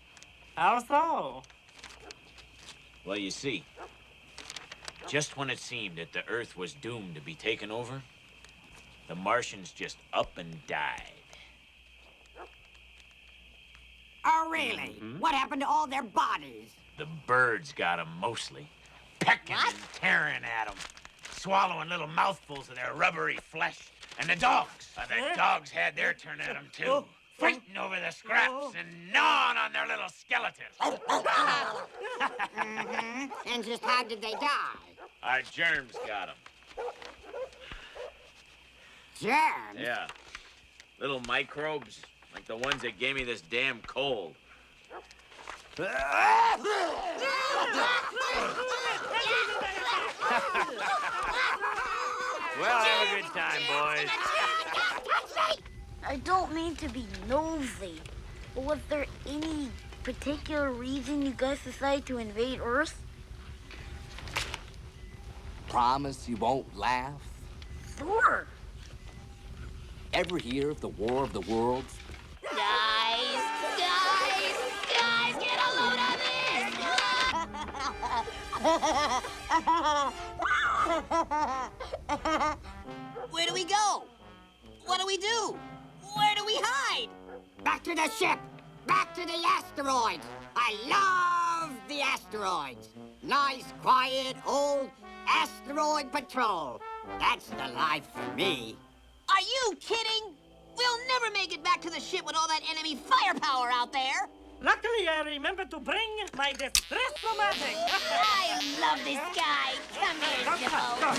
How so? Well, you see, just when it seemed that the Earth was doomed to be taken over, the Martians just up and died. Oh, really? Mhm. What happened to all their bodies? The birds got 'em mostly, pecking and tearing at 'em, swallowing little mouthfuls of their rubbery flesh. And the dogs had their turn at 'em too, fighting over the scraps and gnawing on their little skeletons. Mm-hmm. And just how did they die? Our germs got 'em. Germs? Yeah, little microbes, like the ones that gave me this damn cold. Well, have a good time, boys. I don't mean to be nosy, but was there any particular reason you guys decided to invade Earth? Promise you won't laugh? Sure. Ever hear of the War of the Worlds? Guys, get a load of this! Where do we go? What do we do? Where do we hide? Back to the ship! Back to the asteroids! I love the asteroids! Nice, quiet, old asteroid patrol. That's the life for me. Are you kidding? We'll never make it back to the ship with all that enemy firepower out there. Luckily, I remember to bring my distress-o-matic. I love this guy. Come here, Zippo.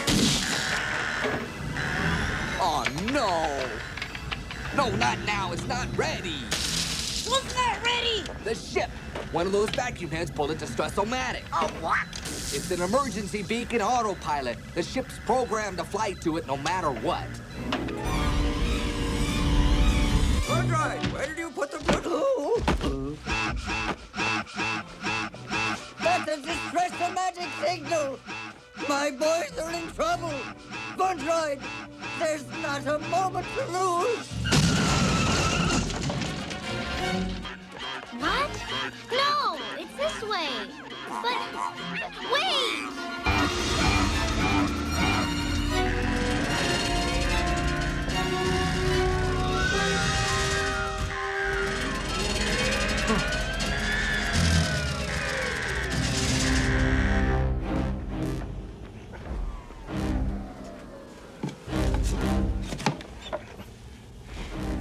Oh, no! No, not now. It's not ready. What's not ready? The ship. One of those vacuum heads pulled it distress-o-matic. A what? It's an emergency beacon autopilot. The ship's programmed to fly to it no matter what. Right, where did you put the... That's a distress-o-matic signal! My boys are in trouble! Bundroid, there's not a moment to lose! What? No, it's this way. But wait!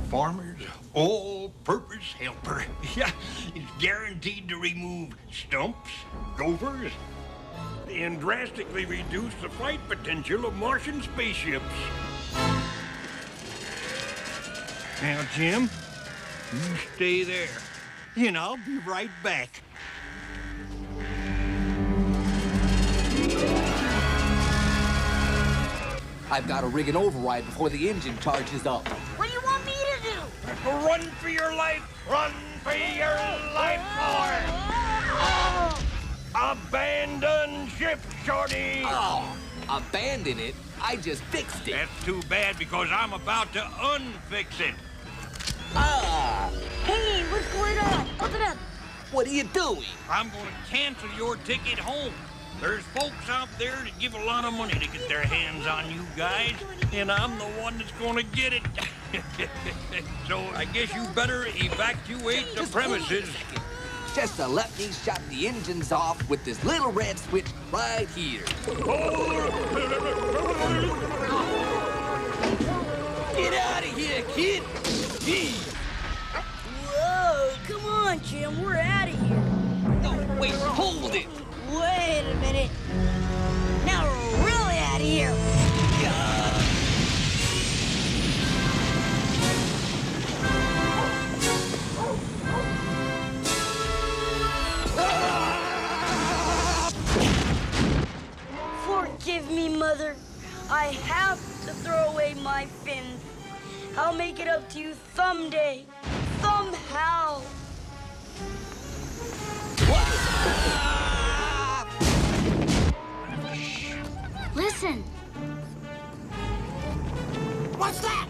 Farmer's all-purpose helper. Yeah, it's guaranteed to remove stumps, gophers, and drastically reduce the flight potential of Martian spaceships. Now, Jim, you stay there, and I'll be right back. I've got to rig an override before the engine charges up. What do you want me to do? Run for your life! Run for your life, boy! Abandon ship, Shorty! Oh, abandon it? I just fixed it. That's too bad because I'm about to unfix it. Hey, what's going on? Open up. What are you doing? I'm going to cancel your ticket home. There's folks out there that give a lot of money to get their hands on you guys, and I'm the one that's going to get it. So I guess you better evacuate the premises. Just to let me shut the engines off with this little red switch right here. Get out of here, kid! Whoa, come on, Jim, we're out of here. No, wait, hold it! Wait a minute. Now we're really out of here. Forgive me, Mother. I have to throw away my fins. I'll make it up to you someday. Somehow. Listen. What's that?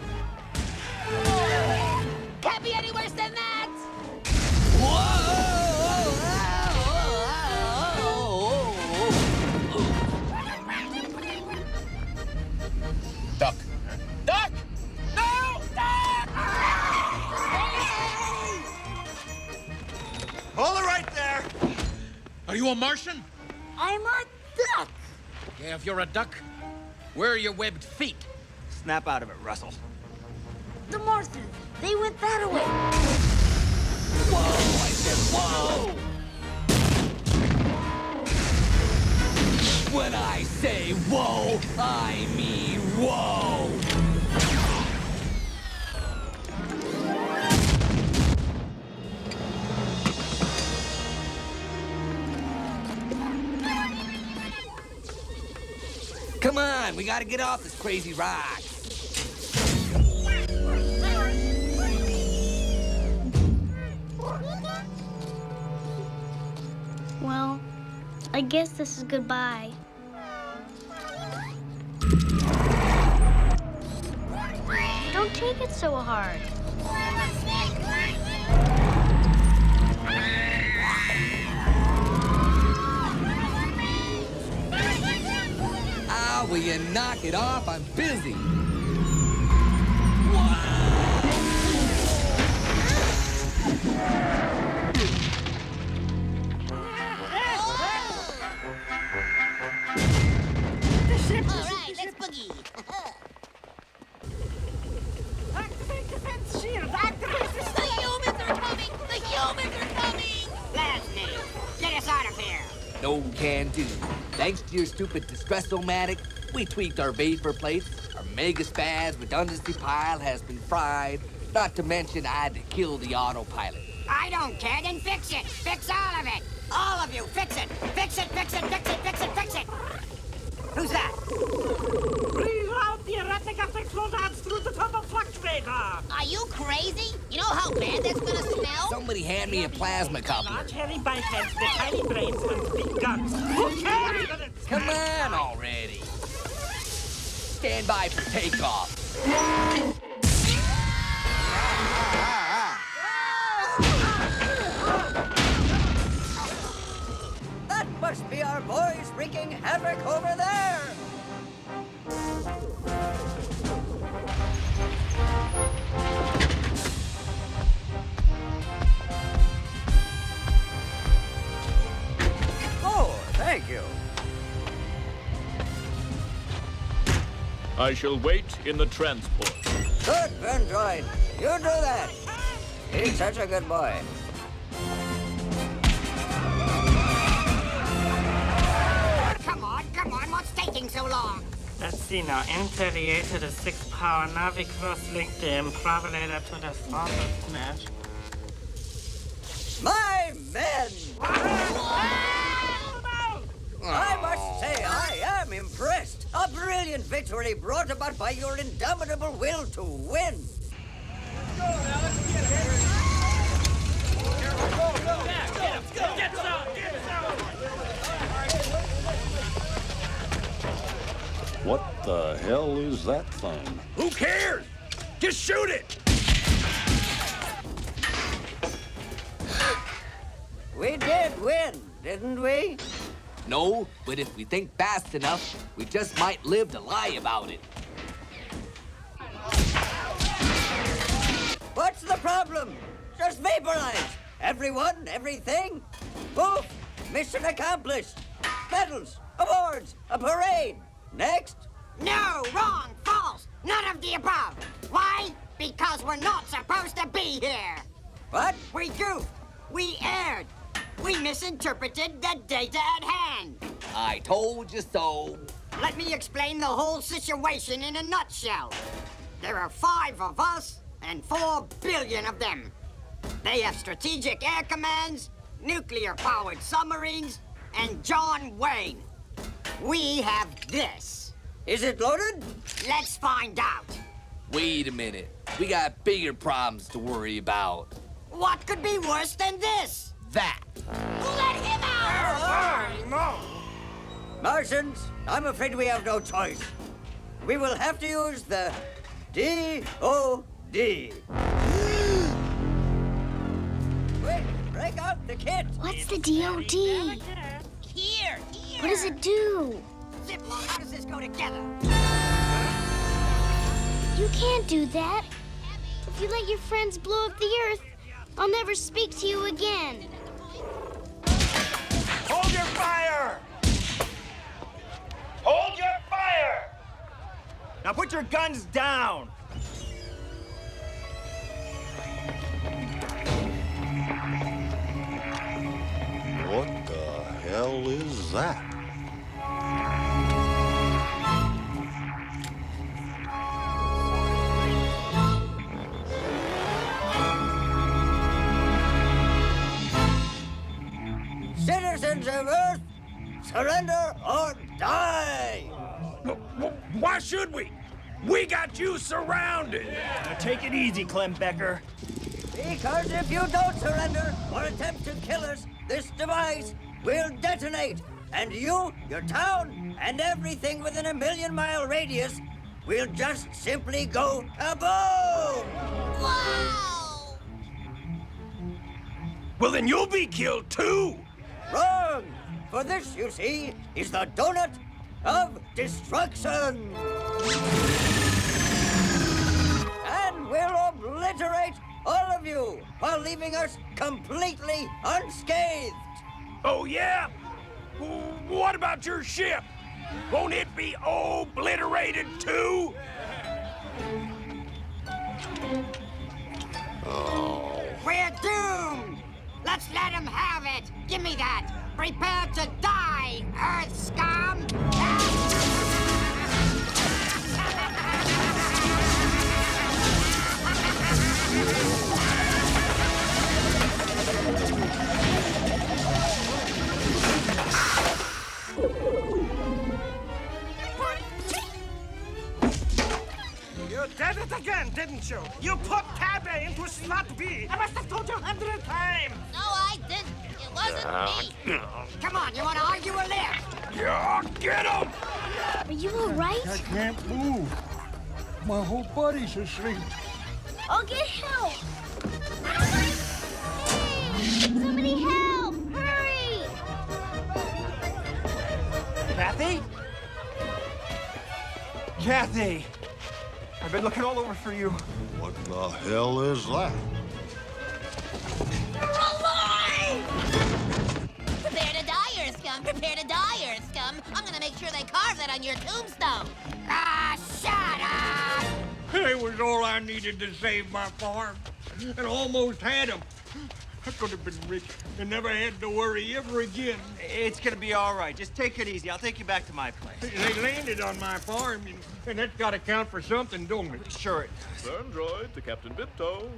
Can't be any worse than that! Duck. Duck! No! Duck! Hold it right there! Are you a Martian? I'm a duck. Yeah, if you're a duck, where are your webbed feet? Snap out of it, Russell. The Martians, they went that way. Whoa! I said whoa! When I say whoa, I mean whoa! Come on, we gotta get off this crazy ride. Well, I guess this is goodbye. Don't take it so hard. Ah, will you knock it off? I'm busy. All right, let's boogie. Activate defense shield. Activate the The humans are coming! The humans are coming! Leslie, get us out of here. No can do. Thanks to your stupid distress-o-matic, we tweaked our vapor plates, our mega-spaz redundancy pile has been fried, not to mention I had to kill the autopilot. I don't care, then fix it. Fix all of it. All of you, fix it. Fix it, fix it, fix it, fix it, fix it. Who's that? Reroute the erratic affect dance through the turbo fluctuator. Are you crazy? You know how bad that's gonna smell? Somebody hand me a plasma coupler. Large hairy bipeds with tiny brains and big guns. Who cares that it's Come on already. Stand by for takeoff. I shall wait in the transport. Good, Vendroid. You do that. He's such a good boy. Come on, what's taking so long? Let's see now. Enter the 8 to the 6 power Navicross link the improvelator to the throttle smash. My men! I must say, I am impressed. A brilliant victory brought about by your indomitable will to win. What the hell is that thing? Who cares? Just shoot it! We did win, didn't we? No, but if we think fast enough, we just might live to lie about it. What's the problem? Just vaporize. Everyone, everything. Poof! Mission accomplished. Medals, awards, a parade. Next. No, wrong, false, none of the above. Why? Because we're not supposed to be here. What? We goofed. We erred. We misinterpreted the data at hand. I told you so. Let me explain the whole situation in a nutshell. There are 5 of us and 4 billion of them. They have strategic air commands, nuclear-powered submarines, and John Wayne. We have this. Is it loaded? Let's find out. Wait a minute. We got bigger problems to worry about. What could be worse than this? That. Let him out! No! Martians, I'm afraid we have no choice. We will have to use the D.O.D. Quick, break out the kit. What's the DOD? Here! What does it do? Ziplo, how does this go together? You can't do that. If you let your friends blow up the Earth, I'll never speak to you again. Hold your fire! Hold your fire! Now put your guns down! What the hell is that? Citizens of Earth, surrender or die! Why should we? We got you surrounded. Now take it easy, Clem Becker. Because if you don't surrender or attempt to kill us, this device will detonate. And you, your town, and everything within a 1,000,000-mile radius will just simply go kaboom! Wow! Well, then you'll be killed too. Wrong! For this, you see, is the donut of destruction. And we'll obliterate all of you while leaving us completely unscathed. Oh, yeah? What about your ship? Won't it be obliterated too? Oh. We're doomed! Let's let him have it! Give me that! Prepare to die, Earth scum! You did it again, didn't you? You put Tab A into slot B. I must have told you 100 times. No, I didn't. It wasn't me. Come on, you want to argue or live? Yeah, get him! Are you all right? I can't move. My whole body's asleep. I'll get help. Hey! Somebody help! Hurry! Kathy? Kathy! I've been looking all over for you. What the hell is that? You're alive! Prepare to die, Earth Scum. Prepare to die, Earth Scum. I'm gonna make sure they carve that on your tombstone. Ah, shut up! It was all I needed to save my farm, and almost had him. I could have been rich and never had to worry ever again. It's gonna be all right. Just take it easy. I'll take you back to my place. They landed on my farm, and that's got to count for something, don't it? Sure it does. Android to Captain Bipto.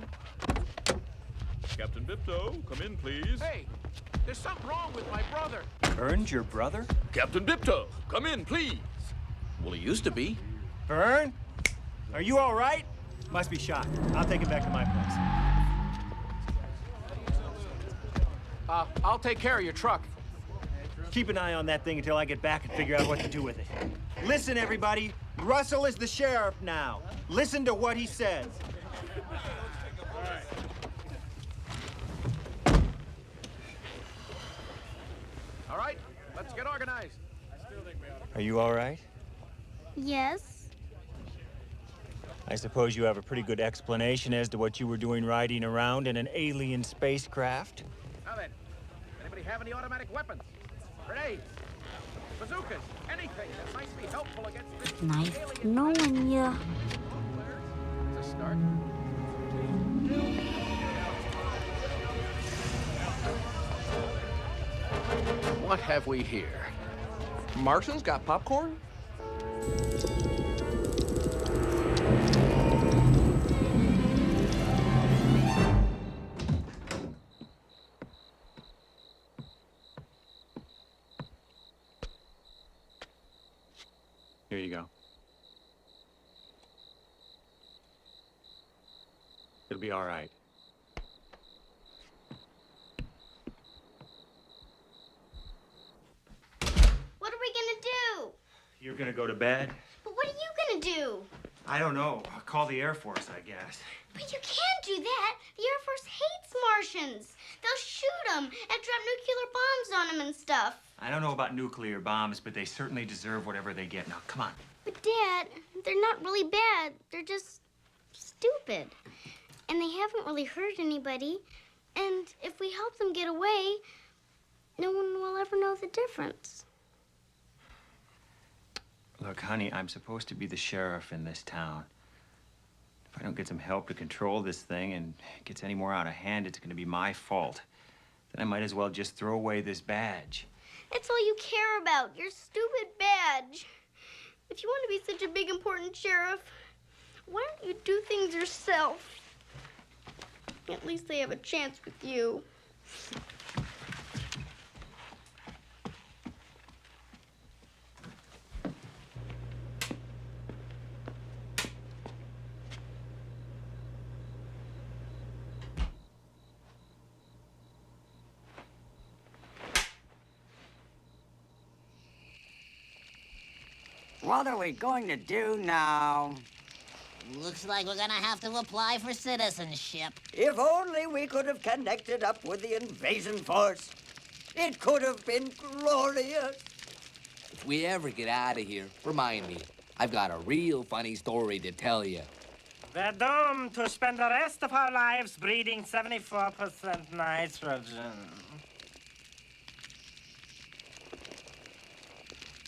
Captain Bipto, come in, please. Hey, there's something wrong with my brother. Vern's your brother? Captain Bipto, come in, please. Well, he used to be. Vern? Are you all right? Must be shot. I'll take him back to my place. I'll take care of your truck. Keep an eye on that thing until I get back and figure out what to do with it. Listen, everybody. Russell is the sheriff now. Listen to what he says. All right, let's get organized. Are you all right? Yes. I suppose you have a pretty good explanation as to what you were doing riding around in an alien spacecraft? Now then, anybody have any automatic weapons? Grenades? Bazookas? Anything that might be helpful against this Nice alien... knowing ya. It's a start. What have we here? Martians got popcorn? Here you go. It'll be all right. What are we gonna do? You're gonna go to bed? But what are you gonna do? I don't know. I'll call the Air Force, I guess. But you can't do that. The Air Force hates Martians. They'll shoot them and drop nuclear bombs on them and stuff. I don't know about nuclear bombs, but they certainly deserve whatever they get. Now, come on. But Dad, they're not really bad. They're just stupid. And they haven't really hurt anybody. And if we help them get away, no one will ever know the difference. Look, honey, I'm supposed to be the sheriff in this town. If I don't get some help to control this thing and it gets any more out of hand, it's going to be my fault. Then I might as well just throw away this badge. That's all you care about, your stupid badge. If you want to be such a big, important sheriff, why don't you do things yourself? At least they have a chance with you. What are we going to do now? Looks like we're gonna have to apply for citizenship. If only we could have connected up with the invasion force. It could have been glorious. If we ever get out of here, remind me. I've got a real funny story to tell you. We're doomed to spend the rest of our lives breeding 74% nitrogen.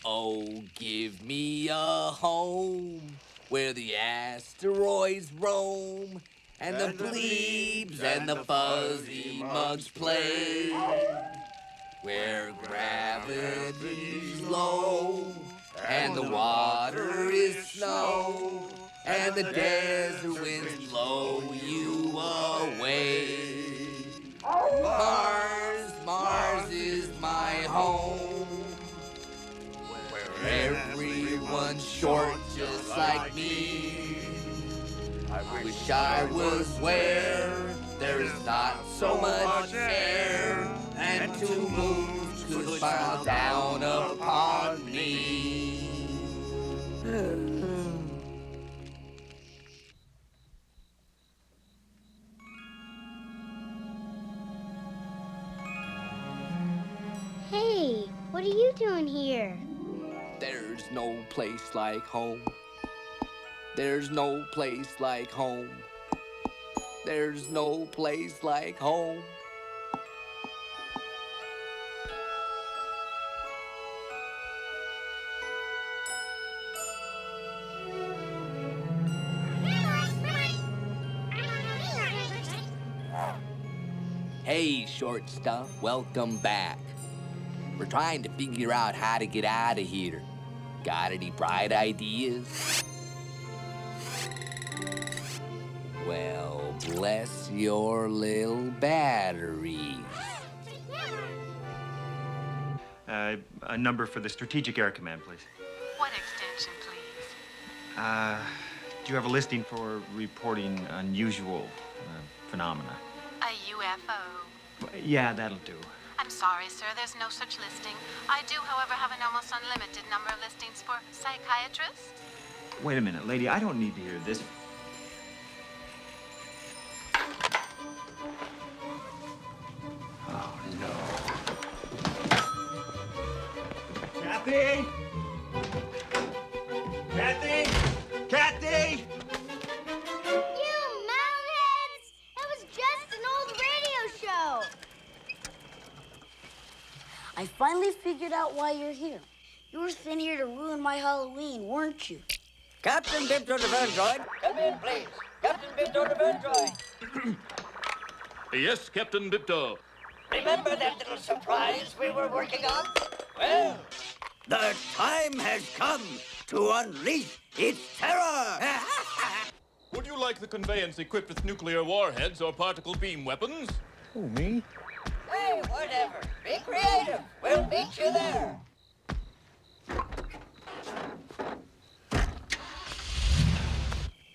Oh, give me a home where the asteroids roam and the plebes and the fuzzy mugs play, where gravity's low and the water is snow and the desert winds blow you away. Mars, Mars is my home, where everyone's short just like me. I wish I was where there's not so much air and two moons could smile down upon me. Hey, what are you doing here? There's no place like home. There's no place like home. There's no place like home. Hey, short stuff, welcome back. We're trying to figure out how to get out of here. Got any bright ideas? Well, bless your little batteries. A number for the Strategic Air Command, please. What extension, please? Do you have a listing for reporting unusual phenomena? A UFO. Yeah, that'll do. I'm sorry, sir. There's no such listing. I do, however, have an almost unlimited number of listings for psychiatrists. Wait a minute, lady. I don't need to hear this. Oh, no. Kathy! Kathy! Kathy! You mountains! It was just an old radio show. I finally figured out why you're here. You were sent here to ruin my Halloween, weren't you? Captain Bibto the Verdroid, come in, please. Captain Bibto the Verdroid. Yes, Captain Bipto. Remember that little surprise we were working on? Well, the time has come to unleash its terror. Would you like the conveyance equipped with nuclear warheads or particle beam weapons? Oh, me? Hey, whatever. Be creative. We'll meet you there.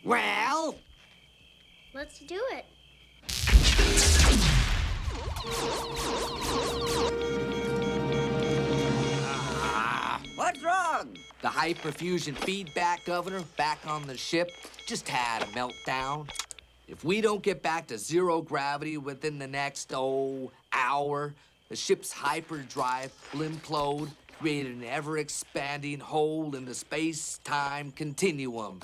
Well? Let's do it. What's wrong? The hyperfusion feedback governor back on the ship just had a meltdown. If we don't get back to zero gravity within the next, hour, the ship's hyperdrive will implode, creating an ever-expanding hole in the space-time continuum,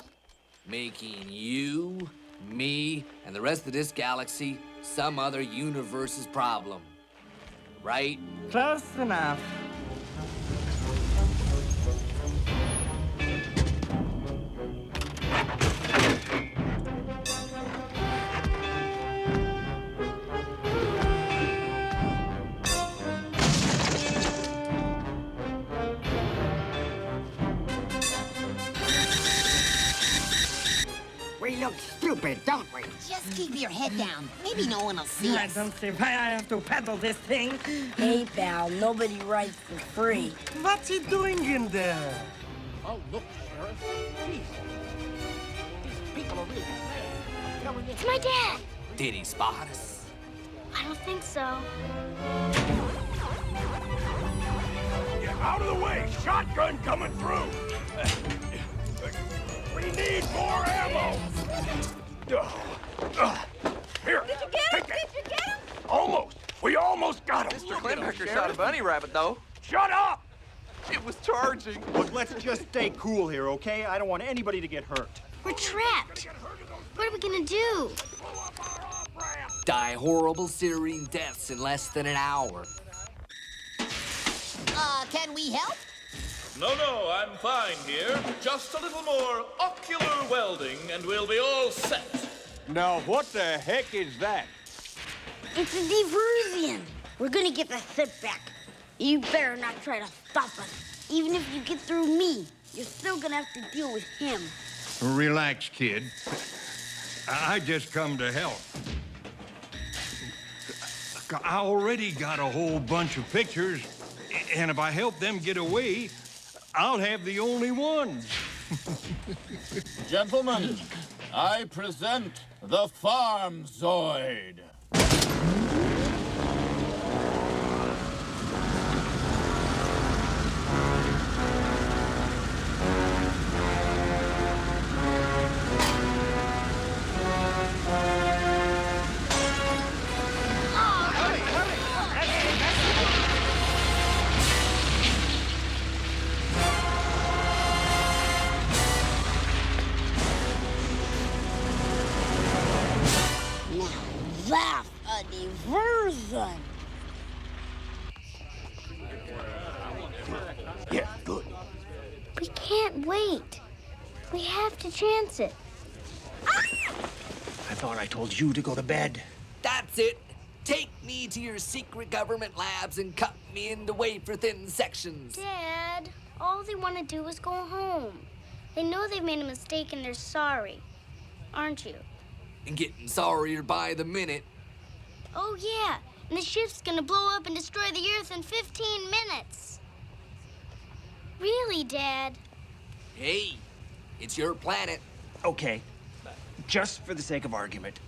making you, me, and the rest of this galaxy some other universe's problem. Right? Close enough. We look stupid, don't we? Just keep your head down. Maybe no one will see I us. don't see why I have to peddle this thing. Hey, pal, nobody writes for free. What's he doing in there? Oh, look, Sheriff. Jeez. These people are really bad. It's my dad. Did he spot us? I don't think so. Get out of the way! Shotgun coming through! We need more ammo! Here, Did you get him? Did you get him? almost! We almost got him! Mr. Klinbecker shot a bunny rabbit, though. Shut up! It was charging. Look, let's just stay cool here, okay? I don't want anybody to get hurt. We're trapped. What are we gonna do? Die horrible serene deaths in less than an hour. Can we help? No, I'm fine here. Just a little more ocular welding, and we'll be all set. Now, what the heck is that? It's a diversion. We're gonna get the ship back. You better not try to stop us. Even if you get through me, you're still gonna have to deal with him. Relax, kid. I just come to help. I already got a whole bunch of pictures, and if I help them get away, I'll have the only ones. Gentlemen, I present the Farm Zoid. That's a diversion. Yeah, good. We can't wait. We have to chance it. I thought I told you to go to bed. That's it. Take me to your secret government labs and cut me into wafer-thin sections. Dad, all they want to do is go home. They know they've made a mistake and they're sorry. Aren't you? And getting sorrier by the minute. Oh, yeah. And the ship's gonna blow up and destroy the Earth in 15 minutes. Really, Dad? Hey, it's your planet. Okay, just for the sake of argument,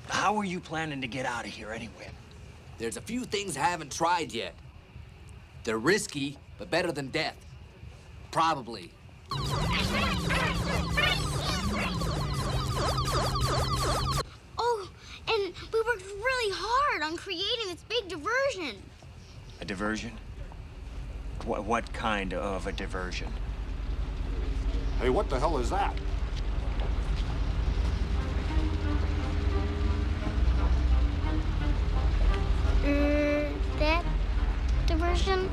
how are you planning to get out of here anyway? There's a few things I haven't tried yet. They're risky, but better than death. Probably. Oh, and we worked really hard on creating this big diversion. A diversion? What kind of a diversion? Hey, what the hell is that? That diversion?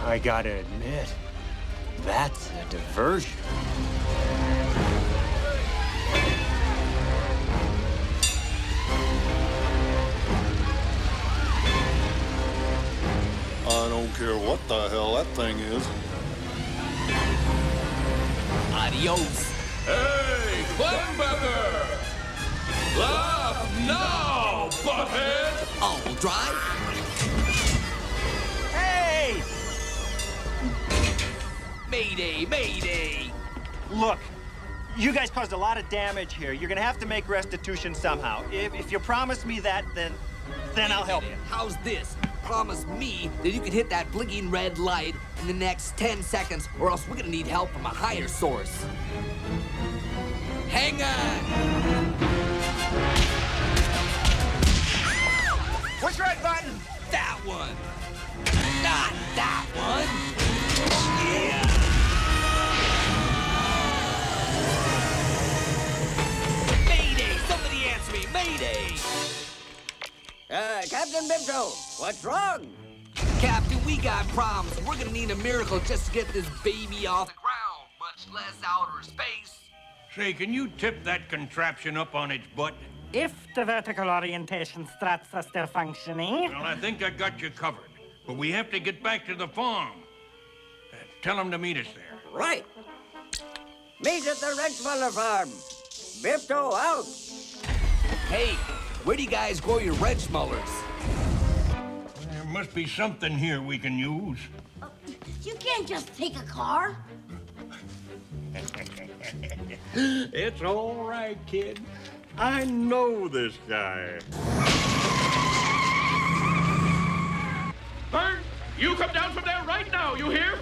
I gotta admit, that's a diversion. I don't care what the hell that thing is. Adios. Hey, Clembecker! Laugh now, butthead! All dry? Hey! Mayday, mayday! Look, you guys caused a lot of damage here. You're gonna have to make restitution somehow. If you promise me that, then I'll help you. How's this? Promise me that you can hit that blinking red light in the next 10 seconds, or else we're gonna need help from a higher source. Hang on! Which red button? That one! Not that one! Yeah! Mayday! Somebody answer me! Mayday! Captain Bibto, what's wrong? Captain, we got problems. We're gonna need a miracle just to get this baby off the ground, much less outer space. Say, can you tip that contraption up on its butt? If the vertical orientation struts are still functioning. Well, I think I got you covered. But we have to get back to the farm. Tell them to meet us there. Right. Meet at the Redmuller farm. Bibto out. Hey, where do you guys grow your Redmullers? There must be something here we can use. You can't just take a car. It's all right, kid. I know this guy. Bert, you come down from there right now, you hear?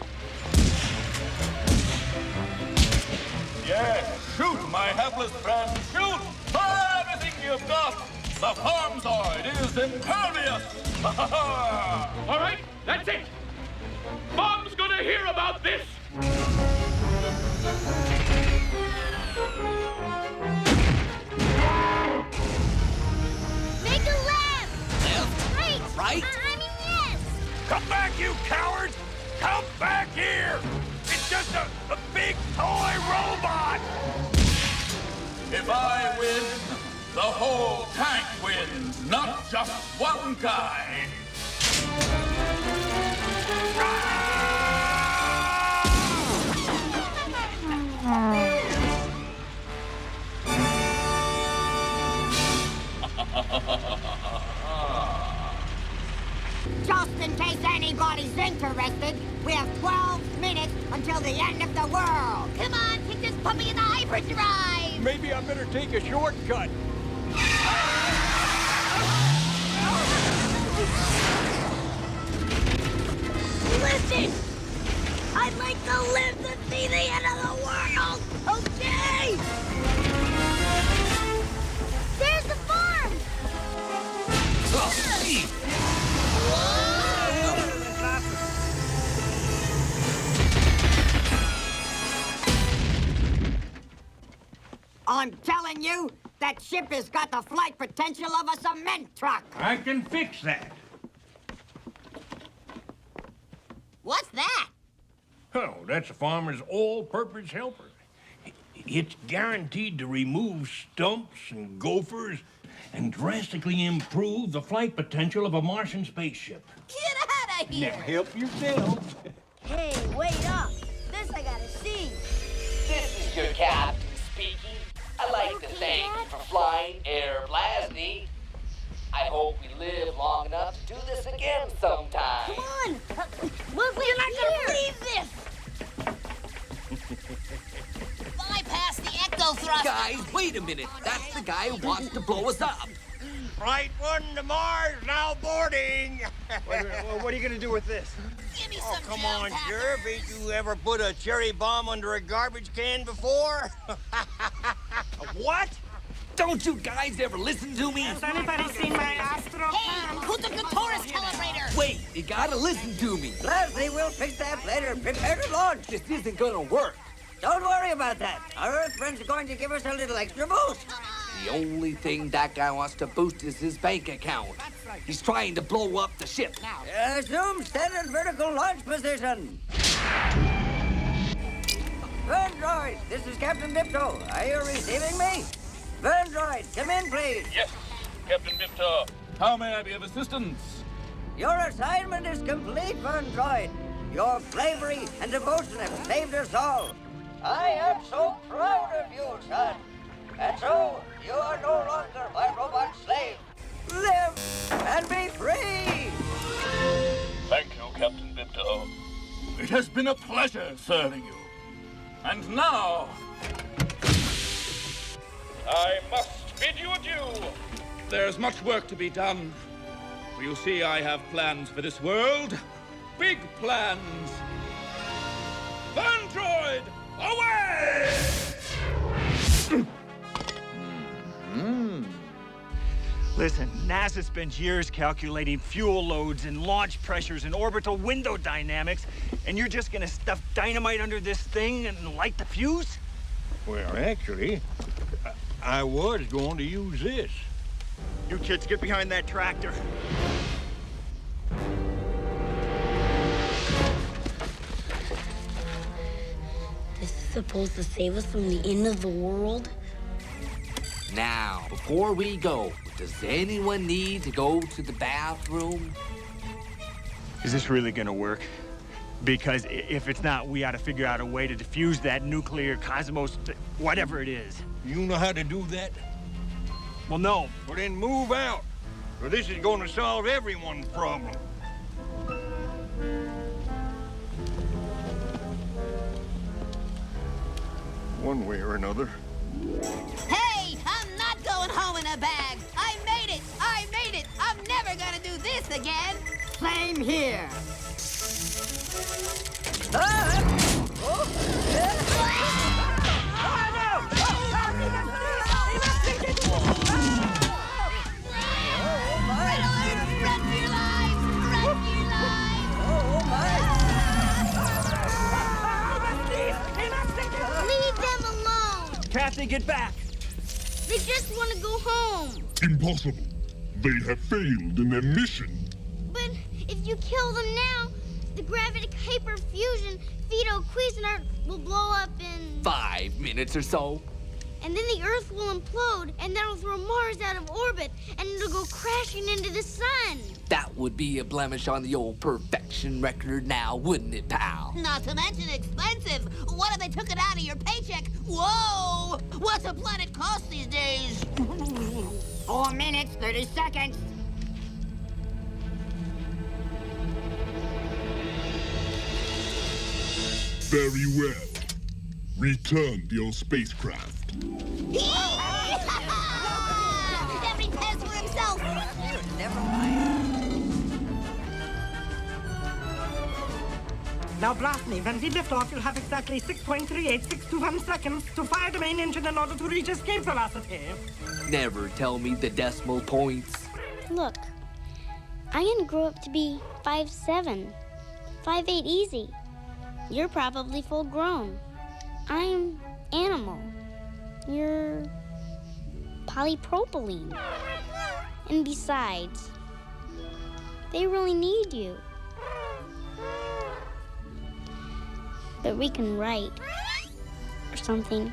Yes, shoot, my hapless friend, shoot! Fire everything you've got! The farm zoid is impervious! All right, that's it! Mom's gonna hear about this! Make a left! Left? Right! Right? I mean, yes! Come back, you cowards! Come back here! It's just a big toy robot! If I win, the whole tank wins, not just one guy. Just in case anybody's interested, we have 12 minutes until the end of the world. Come on, take this puppy in the hyperdrive! Maybe I better take a shortcut. Listen! I'd like to live to see the end of the world, okay? There's the farm! I'm telling you, that ship has got the flight potential of a cement truck. I can fix that. What's that? Oh, that's a farmer's all-purpose helper. It's guaranteed to remove stumps and gophers and drastically improve the flight potential of a Martian spaceship. Get out of here! Now, help yourself. Hey, wait up. This I gotta see. This is your captain speaking. I'd like to thank you for flying Air Blasney. I hope we live long enough to do this again sometime. Come on! Wesley, you're not gonna believe this! Bypass the ecto thrust. Guys, wait a minute. That's the guy who wants to blow us up. Right one to Mars, now boarding. What are you gonna do with this? Give me Oh, some come gel on, tacker. Sheriff. Ain't you ever put a cherry bomb under a garbage can before? What? Don't you guys ever listen to me? Has anybody seen my astro? Hey, who took the torus calibrator? Wait, you gotta listen to me. Leslie, we'll fix that later. Prepare to launch. This isn't gonna work. Don't worry about that. Our Earth friends are going to give us a little extra boost. The only thing that guy wants to boost is his bank account. He's trying to blow up the ship. Assume standard vertical launch position. Vandroid, this is Captain Bipto. Are you receiving me? Vandroid, come in, please. Yes, Captain Bipto. How may I be of assistance? Your assignment is complete, Vandroid. Your bravery and devotion have saved us all. I am so proud of you, son. And so, you are no longer my robot slave. Live and be free! Thank you, Captain Bipto. It has been a pleasure serving you. And now, I must bid you adieu. There's much work to be done. For you see, I have plans for this world. Big plans. Vandroid, away! Listen, NASA spends years calculating fuel loads and launch pressures and orbital window dynamics, and you're just gonna stuff dynamite under this thing and light the fuse? Well, actually, I was going to use this. You kids get behind that tractor. This is supposed to save us from the end of the world? Now, before we go, does anyone need to go to the bathroom? Is this really gonna work? Because if it's not, we ought to figure out a way to defuse that nuclear cosmos, whatever it is. You know how to do that? Well, no. Well, then move out, or this is going to solve everyone's problem. One way or another. Hey, I'm not going home in a bag. I made it. I made it. I'm never gonna do this again. Same here. Leave them alone. Kathy, get back. They just want to go home. Impossible. They have failed in their mission. But if you kill them now, the gravity hyperfusion Fido Cuisinart will blow up in... 5 minutes or so. And then the Earth will implode, and that'll throw Mars out of orbit, and it'll go crashing into the sun. That would be a blemish on the old perfection record now, wouldn't it, pal? Not to mention expensive. What if they took it out of your paycheck? Whoa! What's a planet cost these days? 4 minutes, 30 seconds. Very well. Return to your spacecraft. Every pez for himself. Now blast me. When we lift off, you'll have exactly 6.38621 seconds to fire the main engine in order to reach escape velocity. Never tell me the decimal points. Look, I'm gonna grow up to be 5'7", 5'8" easy. You're probably full grown. I'm animal. You're polypropylene. And besides, they really need you. But we can write. Or something.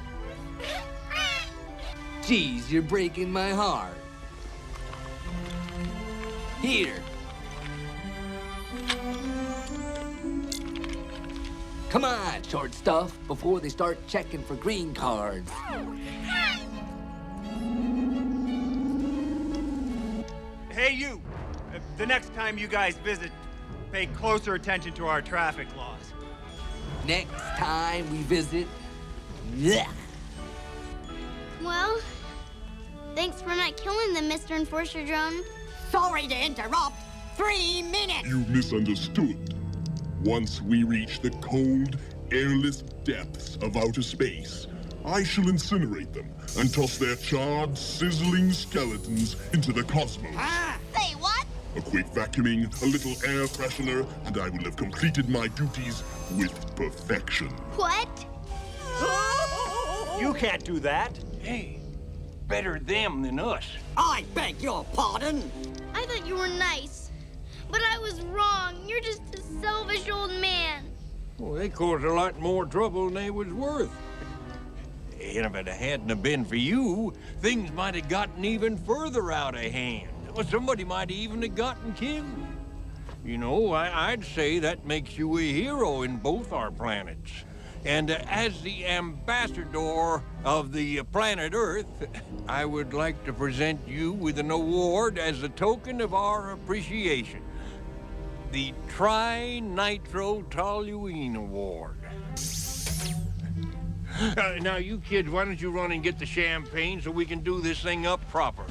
Geez, you're breaking my heart. Here. Come on, short stuff, before they start checking for green cards. Hey, you! The next time you guys visit, pay closer attention to our traffic laws. Next time we visit, yeah. Well, thanks for not killing them, Mr. Enforcer Drone. Sorry to interrupt. 3 minutes. You misunderstood. Once we reach the cold, airless depths of outer space, I shall incinerate them and toss their charred, sizzling skeletons into the cosmos. Say what? A quick vacuuming, a little air freshener, and I will have completed my duties with perfection. What? You can't do that. Hey, better them than us. I beg your pardon. I thought you were nice. But I was wrong. You're just a selfish old man. Well, they caused a lot more trouble than they was worth. And if it hadn't have been for you, things might have gotten even further out of hand. Or somebody might even have gotten killed. You know, I'd say that makes you a hero in both our planets. And as the ambassador of the planet Earth, I would like to present you with an award as a token of our appreciation. The Tri-Nitro-Toluene Award. Now, you kids, why don't you run and get the champagne so we can do this thing up proper?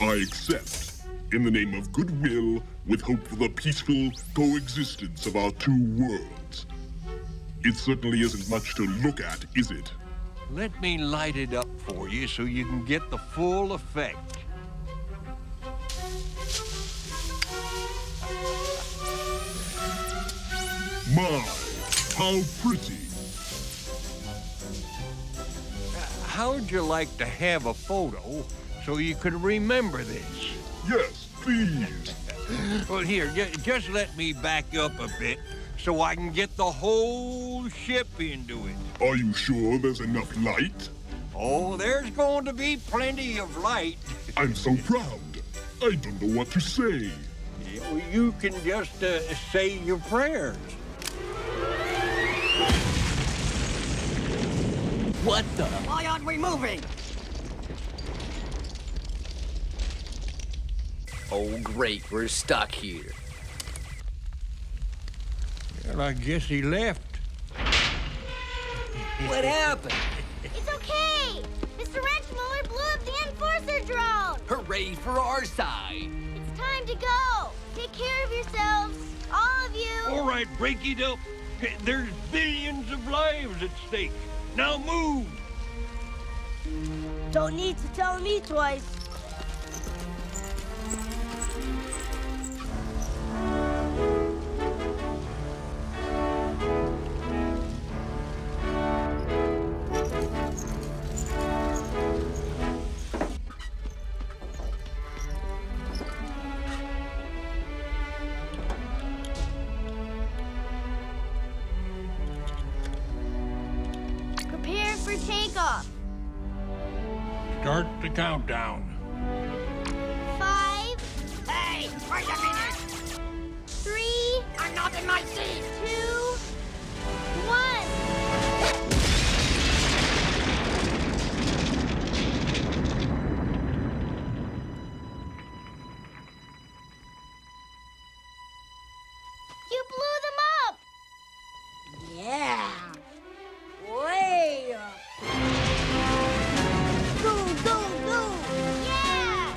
I accept. In the name of goodwill, with hope for the peaceful coexistence of our two worlds. It certainly isn't much to look at, is it? Let me light it up for you so you can get the full effect. My, how pretty. How'd you like to have a photo so you could remember this? Yes, please. Well, here, just let me back up a bit so I can get the whole ship into it. Are you sure there's enough light? Oh, there's going to be plenty of light. I'm so proud. I don't know what to say. You can just say your prayers. What the? Why aren't we moving? Oh, great, we're stuck here. Well, I guess he left. What happened? It's okay! Mr. Retzmuller blew up the Enforcer Drone! Hooray for our side! It's time to go! Take care of yourselves, all of you! All right, break it up. There's billions of lives at stake. Now move! Don't need to tell me twice. Prepare for takeoff. Start the countdown. 5. Hey, wait a minute. 3. I'm not in my seat. 2. 1. You blew them up! Yeah. Way up. Go, go, go. Yeah!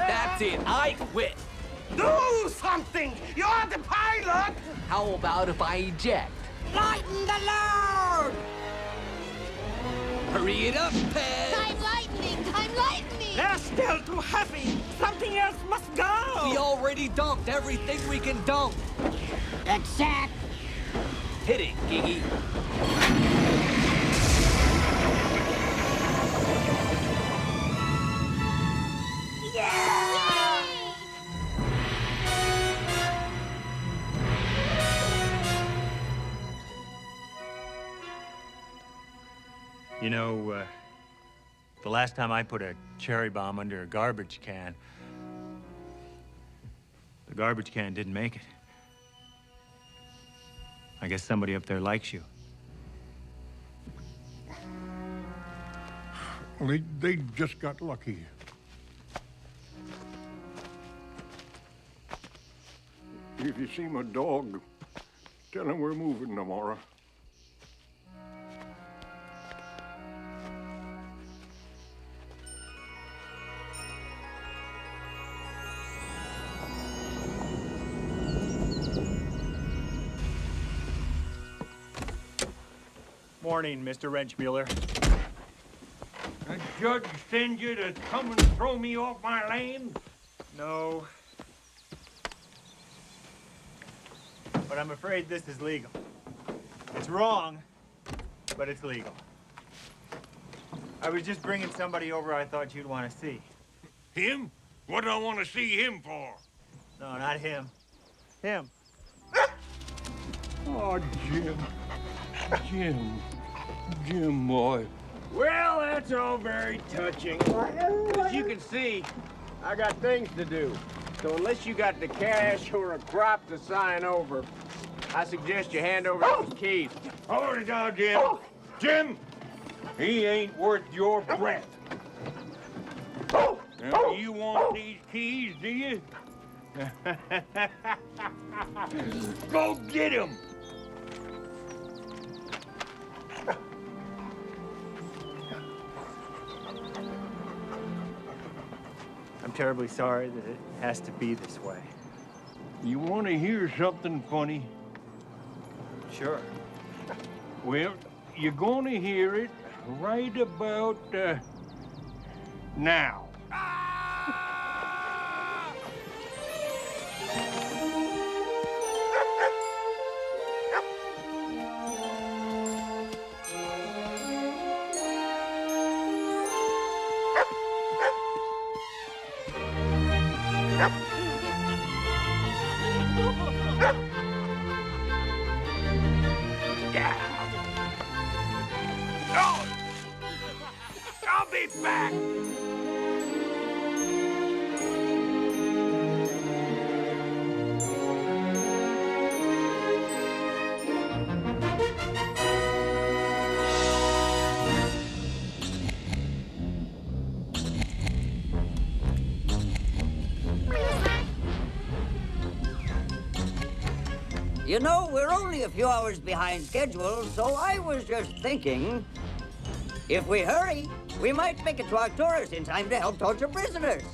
That's it, I quit. Do something! You're the pilot! How about if I eject? Lighten the load! Hurry Hurry it up, Pez! Time lightning! Time lightning! They're still too heavy. Something else must go. We already dumped everything we can dump. Except... Hit it, Giggy. You know, the last time I put a cherry bomb under a garbage can, the garbage can didn't make it. I guess somebody up there likes you. Well, they just got lucky. If you see my dog, tell him we're moving tomorrow. Morning, Mr. Wrenchmuller. The judge send you to come and throw me off my land? No. But I'm afraid this is legal. It's wrong, but it's legal. I was just bringing somebody over I thought you'd want to see. Him? What do I want to see him for? No, not him. Him. Oh, Jim, boy. Well, that's all very touching. As you can see, I got things to do. So unless you got the cash or a crop to sign over, I suggest you hand over those keys. Hold it down, Jim. Jim, he ain't worth your breath. Now, you want these keys, do you? Go get him. I'm terribly sorry that it has to be this way. You want to hear something funny? Sure. Well, you're going to hear it right about now. I'll be back! You know, we're only a few hours behind schedule, so I was just thinking, if we hurry, we might make it to Arcturus in time to help torture prisoners.